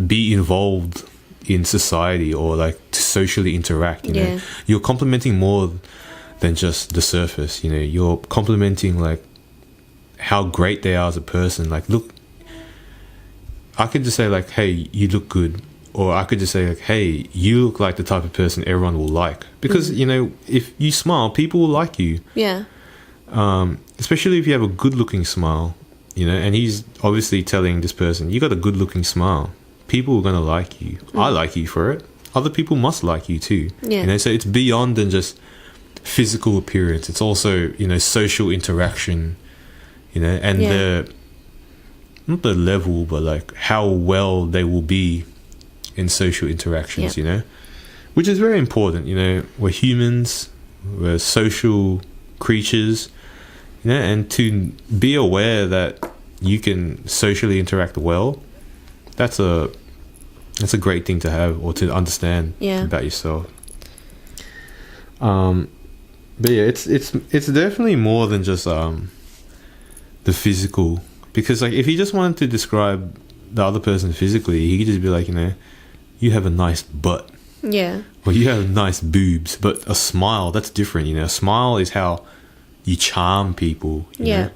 be involved in society, or like to socially interact. Yeah. You're complimenting more than just the surface. You're complimenting like how great they are as a person. Like, look, I could just say like, hey, you look good. Or I could just say like, hey, you look like the type of person everyone will like. Because, if you smile, people will like you. yeah, Especially if you have a good looking smile, and he's obviously telling this person, you got a good looking smile. People are going to like you. I like you for it. Other people must like you too. Yeah. So it's beyond than just physical appearance. It's also, social interaction, and Yeah. not the level, but like how well they will be in social interactions, Yeah. Which is very important. We're humans, we're social creatures, and to be aware that you can socially interact well, that's a great thing to have, or to understand Yeah. about yourself. But yeah, it's definitely more than just the physical, because like if he just wanted to describe the other person physically, he could just be like, you have a nice butt, yeah, or you have nice boobs. But a smile, that's different. A smile is how you charm people. you yeah. know?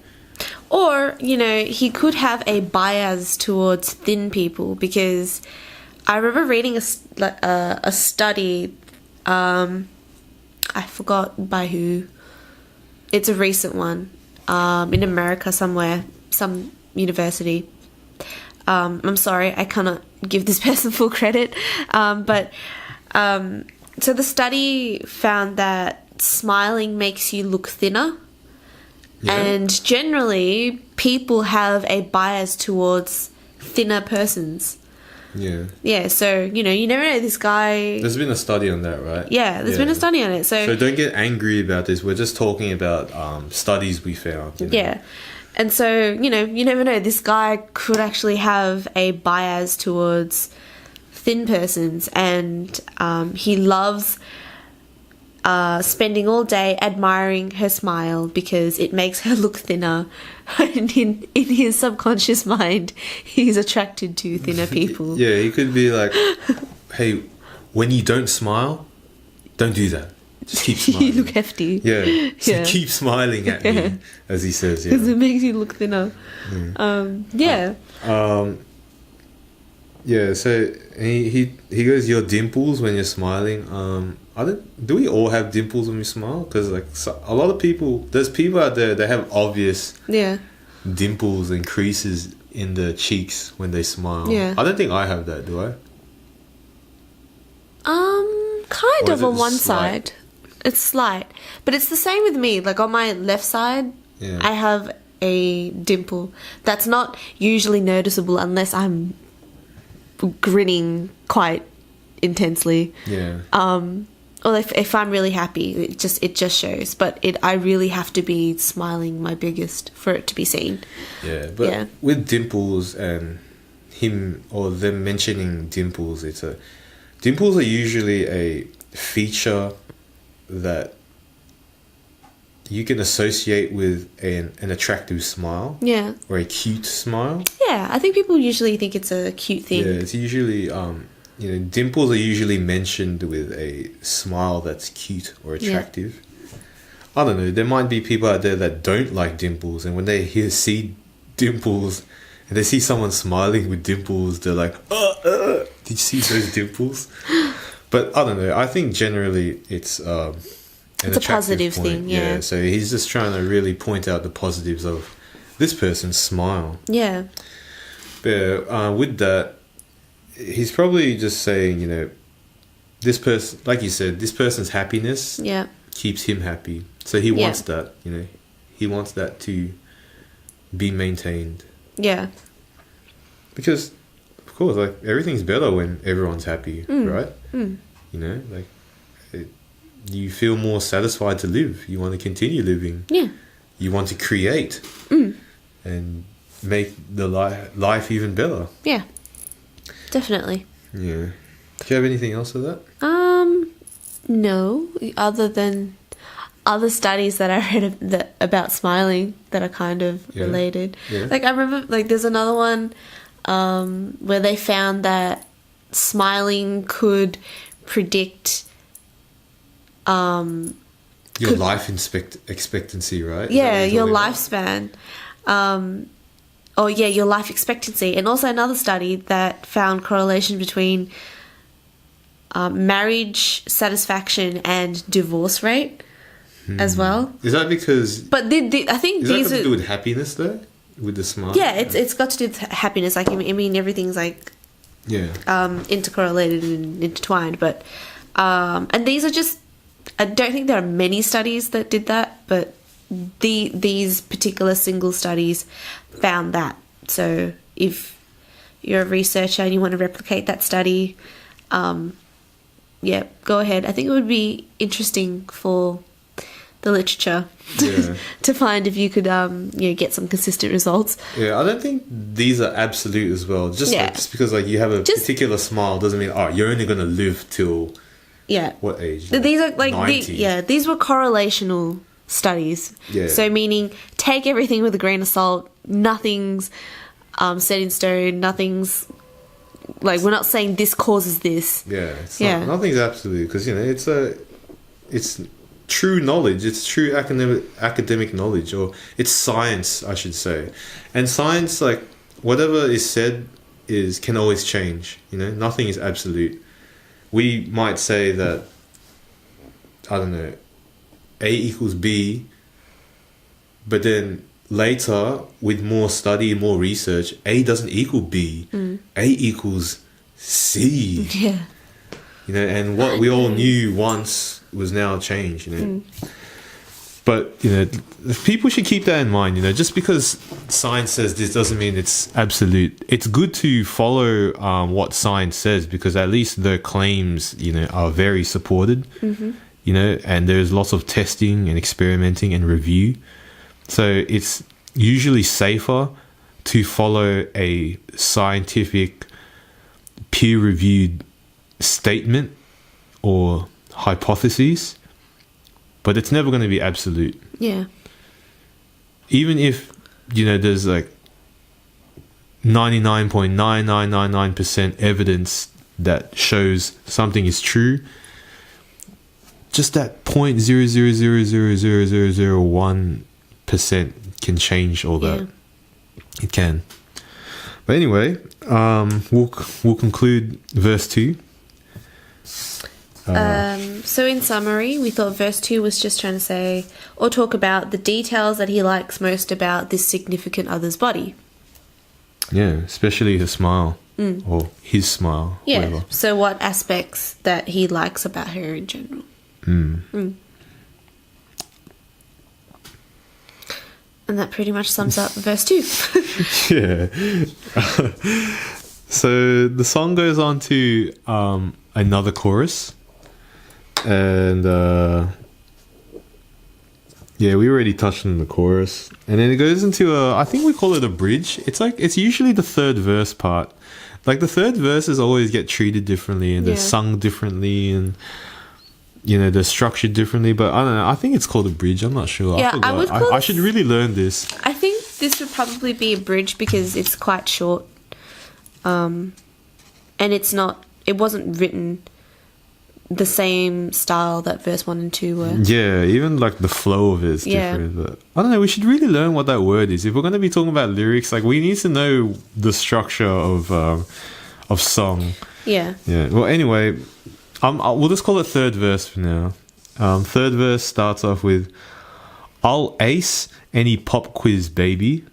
Or, he could have a bias towards thin people, because I remember reading a study, I forgot by who. It's a recent one, in America somewhere, some university. I'm sorry, I cannot give this person full credit. So the study found that smiling makes you look thinner. Yeah. And generally, people have a bias towards thinner persons. Yeah. Yeah, so, you never know this guy... There's been a study on that, right? Yeah, there's been a study on it. So don't get angry about this. We're just talking about studies we found. Yeah. And so, you never know. This guy could actually have a bias towards thin persons, and he loves spending all day admiring her smile because it makes her look thinner. And in his subconscious mind, he's attracted to thinner people. Yeah, he could be like, hey, when you don't smile, don't do that. Just keep smiling. You look hefty. Yeah. So Yeah. keep smiling at me, as he says. Because Yeah. it makes you look thinner. Yeah. Yeah. So he goes, your dimples when you're smiling. Do we all have dimples when we smile? Because a lot of people, there's people out there that have obvious Yeah. dimples and creases in the cheeks when they smile. Yeah. I don't think I have that. Do I? Kind Or of is it on one slight? side. It's slight. But it's the same with me. Like on my left side, Yeah. I have a dimple. That's not usually noticeable unless I'm grinning quite intensely. Yeah. Or if I'm really happy, it just shows. But I really have to be smiling my biggest for it to be seen. Yeah, but Yeah. with dimples and him or them mentioning dimples, dimples are usually a feature that you can associate with an attractive smile Yeah. or a cute smile. Yeah, I think people usually think it's a cute thing. Yeah, it's usually dimples are usually mentioned with a smile that's cute or attractive. I don't know. There might be people out there that don't like dimples, and when they see dimples and they see someone smiling with dimples, they're like, did you see those dimples? But I don't know. I think generally it's a positive thing, yeah. So he's just trying to really point out the positives of this person's smile. Yeah. But with that, he's probably just saying, this person, like you said, this person's happiness keeps him happy. So he wants that, he wants that to be maintained. Yeah. Because, of course, like, everything's better when everyone's happy, right? Mm. You feel more satisfied to live. You want to continue living. Yeah. You want to create and make the life even better. Yeah. Definitely. Yeah. Do you have anything else of that? No, other than other studies that I read about smiling that are kind of related. Yeah. Like, I remember, like, there's another one where they found that smiling could predict your life expectancy, right? Yeah, your lifespan. Your life expectancy. And also another study that found correlation between marriage satisfaction and divorce rate as well. Is that because... But I think is these that got to are... do with happiness, though? With the smile? Yeah, it's got to do with happiness. Like, I mean, everything's, like... Yeah. Intercorrelated and intertwined. But... and these are just... I don't think there are many studies that did that, but these particular single studies found that. So if you're a researcher and you want to replicate that study, go ahead. I think it would be interesting for the literature to find if you could get some consistent results. Yeah, I don't think these are absolute as well. Just because you have a particular smile doesn't mean you're only going to live till what age? These are like these were correlational studies. Yeah. So meaning take everything with a grain of salt. Nothing's set in stone. Nothing's like, we're not saying this causes this. Yeah. Nothing's absolute because it's true knowledge. It's true academic knowledge, or it's science, I should say. And science, like, whatever is said can always change. Nothing is absolute. We might say that, I don't know, A equals B, but then later, with more study and more research, A doesn't equal B. A equals C. Yeah. And what we all knew once was now changed, But, people should keep that in mind, just because science says this doesn't mean it's absolute. It's good to follow what science says, because at least their claims, are very supported, and there's lots of testing and experimenting and review. So it's usually safer to follow a scientific, peer-reviewed statement or hypotheses, but it's never going to be absolute. Yeah. Even if, there's like 99.9999% evidence that shows something is true, just that 0.0000001% can change all that. It can. But anyway, we'll conclude verse 2. So in summary, we thought verse 2 was just trying to say or talk about the details that he likes most about this significant other's body. Yeah, especially her smile or his smile. Yeah. Whatever. So what aspects that he likes about her in general. And that pretty much sums up verse 2. Yeah. So the song goes on to another chorus. And we already touched on the chorus, and then it goes into I think we call it a bridge. It's usually the third verse part. Like, the third verses always get treated differently, and they're sung differently, and they're structured differently. But I don't know, I think it's called a bridge. I'm not sure. Yeah, I should really learn this. I think this would probably be a bridge because it's quite short, and it's not it wasn't written the same style that verse 1 and 2 were. Yeah, even like the flow of it is Yeah. different. But I don't know. We should really learn what that word is. If we're going to be talking about lyrics, like we need to know the structure of song. Yeah. Yeah. Well, anyway, we'll just call it third verse for now. Third verse starts off with, "I'll ace any pop quiz, baby,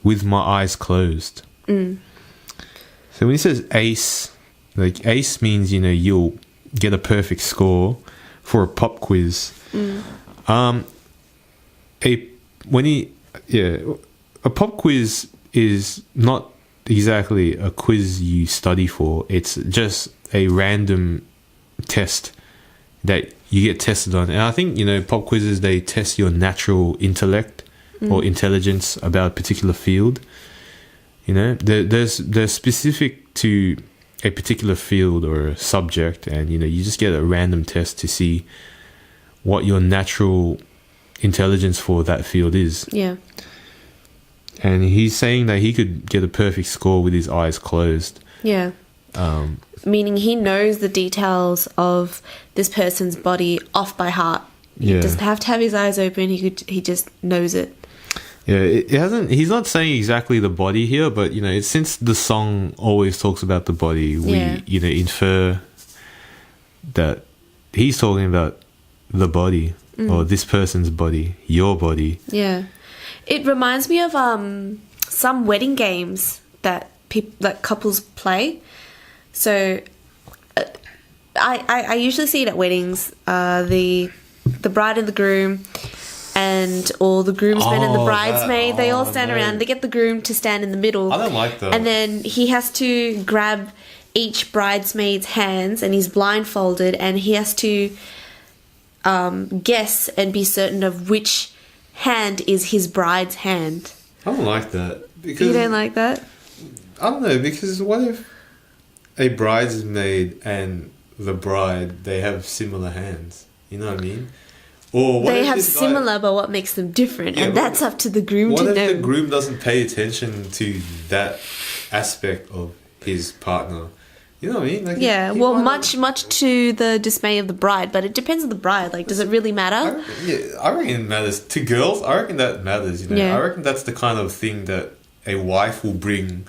with my eyes closed." So when he says ace, like ace means, you know, you'll get a perfect score for a pop quiz. A pop quiz is not exactly a quiz you study for. It's just a random test that you get tested on. And I think, you know, pop quizzes, they test your natural intellect or intelligence about a particular field. You know, they're specific to a particular field or a subject, and, you know, you just get a random test to see what your natural intelligence for that field is. Yeah. And he's saying that he could get a perfect score with his eyes closed. Yeah. Meaning he knows the details of this person's body off by heart. He Yeah. doesn't have to have his eyes open. He just knows it. Yeah, it hasn't. He's not saying exactly the body here, but, you know, it's, since the song always talks about the body, we, Yeah. you know, infer that he's talking about the body or this person's body, your body. Yeah. It reminds me of some wedding games that that couples play. So I usually see it at weddings. The bride and the groom and all the groomsmen and the Oh, bridesmaid, they all that- stand no. around. They get the groom to stand in the middle. I don't like that. And then he has to grab each bridesmaid's hands, and he's blindfolded, and he has to guess and be certain of which hand is his bride's hand. I don't like that because You don't like that? I don't know, because what if a bridesmaid and the bride, they have similar hands? You know what I mean? Or what They if have this guy- similar, but what makes them different? Yeah, and but that's up to the groom What to if know. the groom doesn't pay attention to that aspect of his partner? You know what I mean? Like Yeah, he well, might much to the dismay of the bride, but it depends on the bride. Like, does it really matter? I reckon it matters to girls. I reckon that matters. You know, Yeah. I reckon that's the kind of thing that a wife will bring,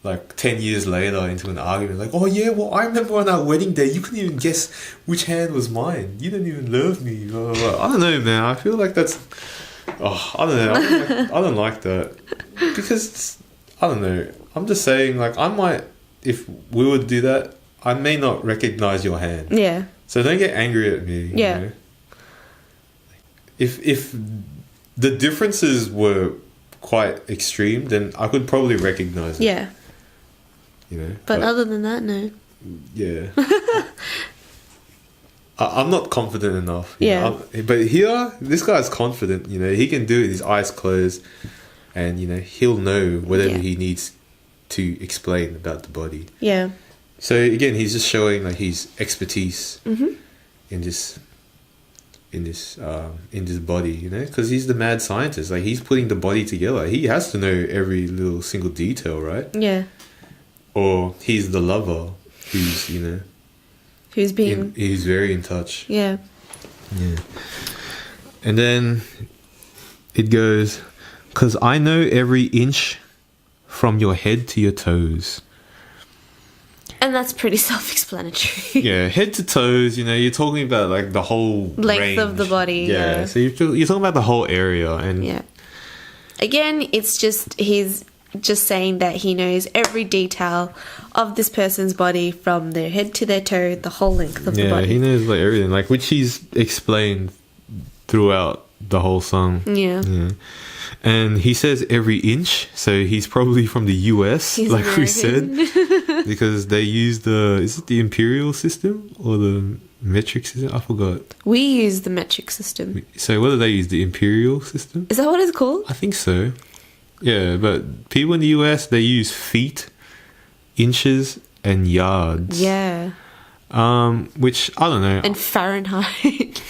like 10 years later, into an argument. Like, oh yeah, well, I remember on our wedding day, you couldn't even guess which hand was mine. You didn't even love me. Blah, blah, blah. I don't know, man. I feel like that's. Oh, I don't know. I don't like that because I don't know. I'm just saying, like, I might, if we would do that, I may not recognize your hand. Yeah. So don't get angry at me. Yeah. You know? If the differences were quite extreme, then I could probably recognize it. Yeah. You know. But other than that, no. yeah. I'm not confident enough. you Yeah. know. But here, this guy's confident. You know, he can do it with his eyes closed, and, you know, he'll know whatever Yeah. he needs to explain about the body. Yeah. So again, he's just showing like his expertise in this body, you know, because he's the mad scientist. Like, he's putting the body together. He has to know every little single detail, right? Yeah. Or he's the lover who's, you know, Who's being. he's very in touch. Yeah. Yeah. And then it goes, "'Cause I know every inch from your head to your toes." And that's pretty self explanatory. Yeah, head to toes, you know, you're talking about like the whole Length of range. the body, yeah. So you're talking about the whole area, and Yeah. Again, it's just he's just saying that he knows every detail of this person's body from their head to their toe, the whole length of the yeah, body. he knows like everything, like, which he's explained throughout the whole song. Yeah. Yeah. And he says every inch, so he's probably from the US, He's like we American. said, because they use is it the imperial system or the metric system? I forgot. We use the metric system. So what do they use? The imperial system? Is that what it's called? I think so. Yeah, but people in the US, they use feet, inches, and yards. Yeah. Which I don't know. And Fahrenheit.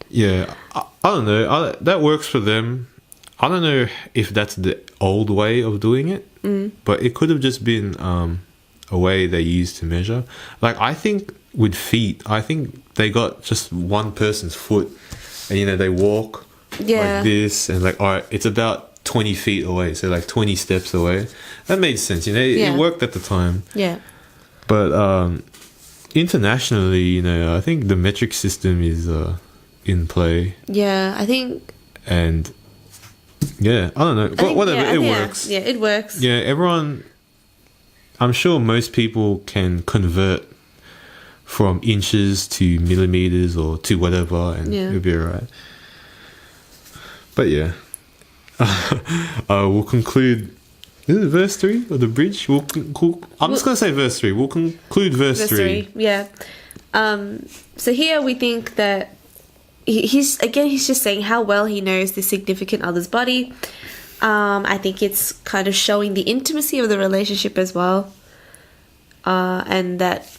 Yeah, I don't know. That works for them. I don't know if that's the old way of doing it, but it could have just been a way they use to measure. Like, I think with feet, I think they got just one person's foot, and they walk Yeah. like this, and like, all right, it's about 20 feet away, so like 20 steps away. That made sense, Yeah. it worked at the time. Yeah. But internationally, I think the metric system is in play, Yeah, I think... and yeah, I don't know, I but think- whatever, yeah, it yeah, works. Yeah, it works. Yeah, everyone, I'm sure most people can convert from inches to millimeters or to whatever, and Yeah. it'll be alright. But yeah, we'll conclude. Is it verse 3 or the bridge? I'm just going to say verse 3. We'll conclude verse 3. Yeah. So here we think that he's just saying how well he knows the significant other's body. I think it's kind of showing the intimacy of the relationship as well, and that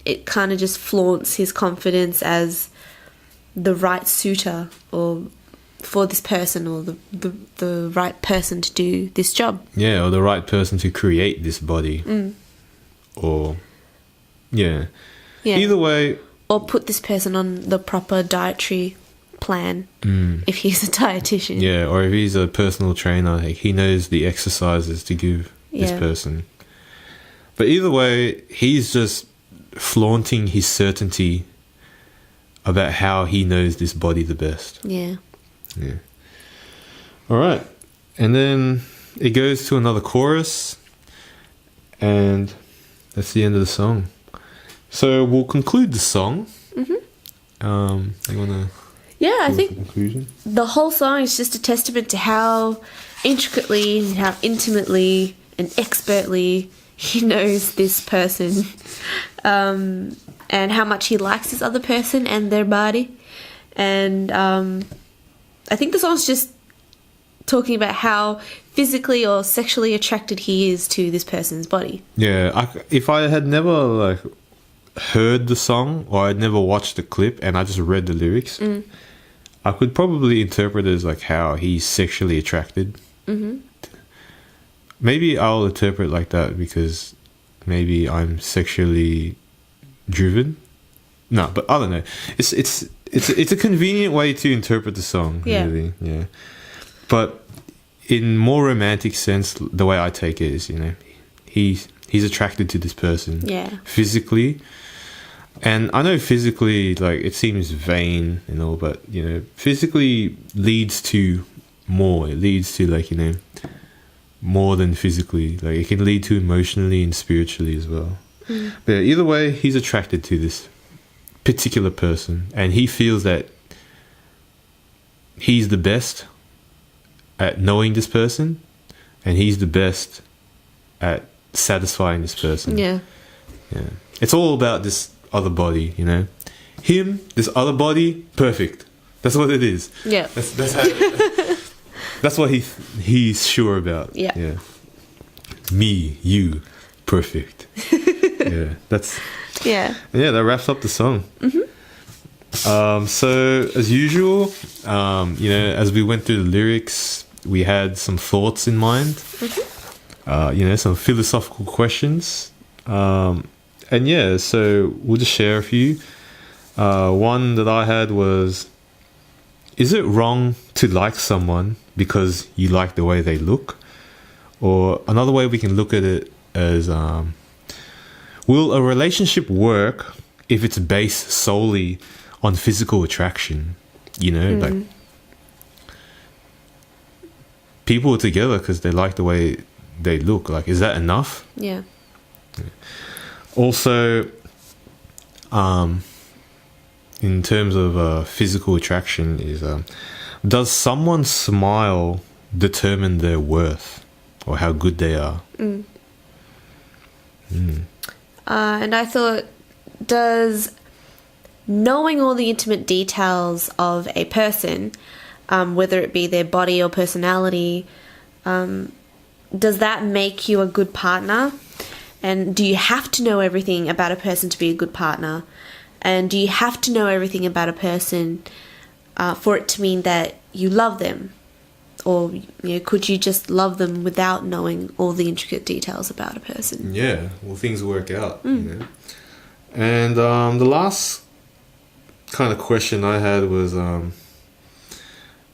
it kind of just flaunts his confidence as the right suitor or for this person, or the right person to do this job. Yeah, or the right person to create this body. Or, yeah. Either way, Or put this person on the proper dietary plan if he's a dietitian. yeah, or if he's a personal trainer, like, he knows the exercises to give this Yeah. person. But either way, he's just flaunting his certainty about how he knows this body the best. Yeah. Yeah. All right. And then it goes to another chorus, and that's the end of the song. So we'll conclude the song. You want to Yeah, I do the think conclusion? the whole song is just a testament to how intricately and how intimately and expertly he knows this person, and how much he likes this other person and their body. And I think the song's just talking about how physically or sexually attracted he is to this person's body. Yeah, if I had never heard the song, or I'd never watched the clip and I just read the lyrics, I could probably interpret it as how he's sexually attracted. Maybe I'll interpret like that because maybe I'm sexually driven. No, but I don't know. It's a convenient way to interpret the song. Yeah. Really. Yeah. But in more romantic sense, the way I take it is, he's attracted to this person. Yeah. Physically. And I know physically, it seems vain and all, but, physically leads to more. It leads to, more than physically. It can lead to emotionally and spiritually as well. But either way, he's attracted to this particular person, and he feels that he's the best at knowing this person, and he's the best at satisfying this person. Yeah. Yeah. It's all about this other body, him, this other body, perfect. That's what it is. Yeah. That's how that's what he's sure about. Yeah. Me, you, perfect. Yeah, that wraps up the song. So as usual, as we went through the lyrics, we had some thoughts in mind. Some philosophical questions. So we'll just share a few. One that I had was, is it wrong to like someone because you like the way they look? Or another way we can look at it as, will a relationship work if it's based solely on physical attraction? People are together because they like the way they look. Is that enough? Yeah. Also, in terms of physical attraction, is does someone's smile determine their worth or how good they are? And I thought, does knowing all the intimate details of a person, whether it be their body or personality, does that make you a good partner? And do you have to know everything about a person to be a good partner? And do you have to know everything about a person for it to mean that you love them? or could you just love them without knowing all the intricate details about a person? Yeah, well, things work out, you know. And the last kind of question I had was,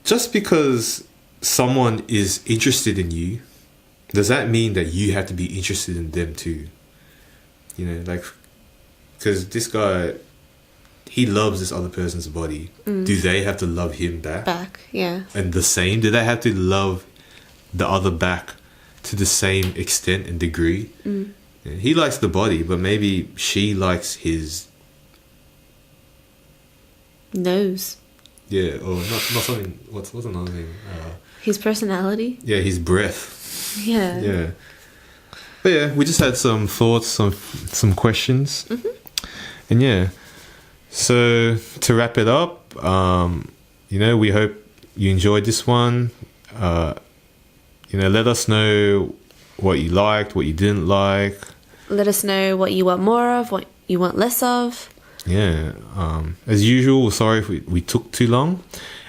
just because someone is interested in you, does that mean that you have to be interested in them too? You know, like, because this guy, he loves this other person's body. Do they have to love him back? Yeah. And the same? Do they have to love the other back to the same extent and degree? Yeah, he likes the body, but maybe she likes his... Nose. Yeah, or not something... What's another thing? His personality. Yeah, his breath. Yeah. Yeah. But yeah, we just had some thoughts, some questions. And yeah, so to wrap it up, we hope you enjoyed this one. Let us know what you liked, what you didn't like. Let us know what you want more of, what you want less of. Yeah. As usual, we're sorry if we took too long.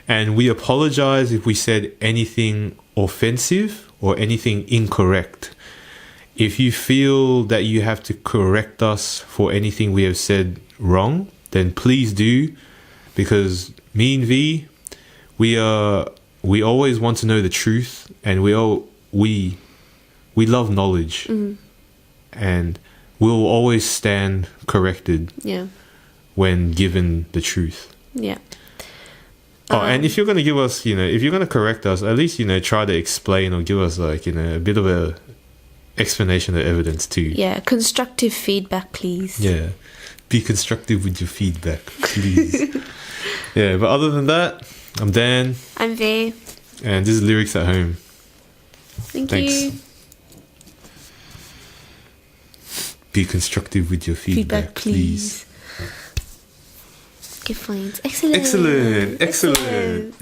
And we apologize if we said anything offensive or anything incorrect. If you feel that you have to correct us for anything we have said wrong, then please do, because me and V, we always want to know the truth, and we love knowledge, and we'll always stand corrected. Yeah. When given the truth. Yeah. And if you're going to give us, if you're going to correct us, at least, try to explain or give us like, a bit of a explanation of evidence too. Yeah, constructive feedback, please. Yeah. Be constructive with your feedback, please. Yeah, but other than that, I'm Dan. I'm V. And this is Lyrics at Home. Thanks. You. Be constructive with your feedback, please. Good points. Excellent. Excellent.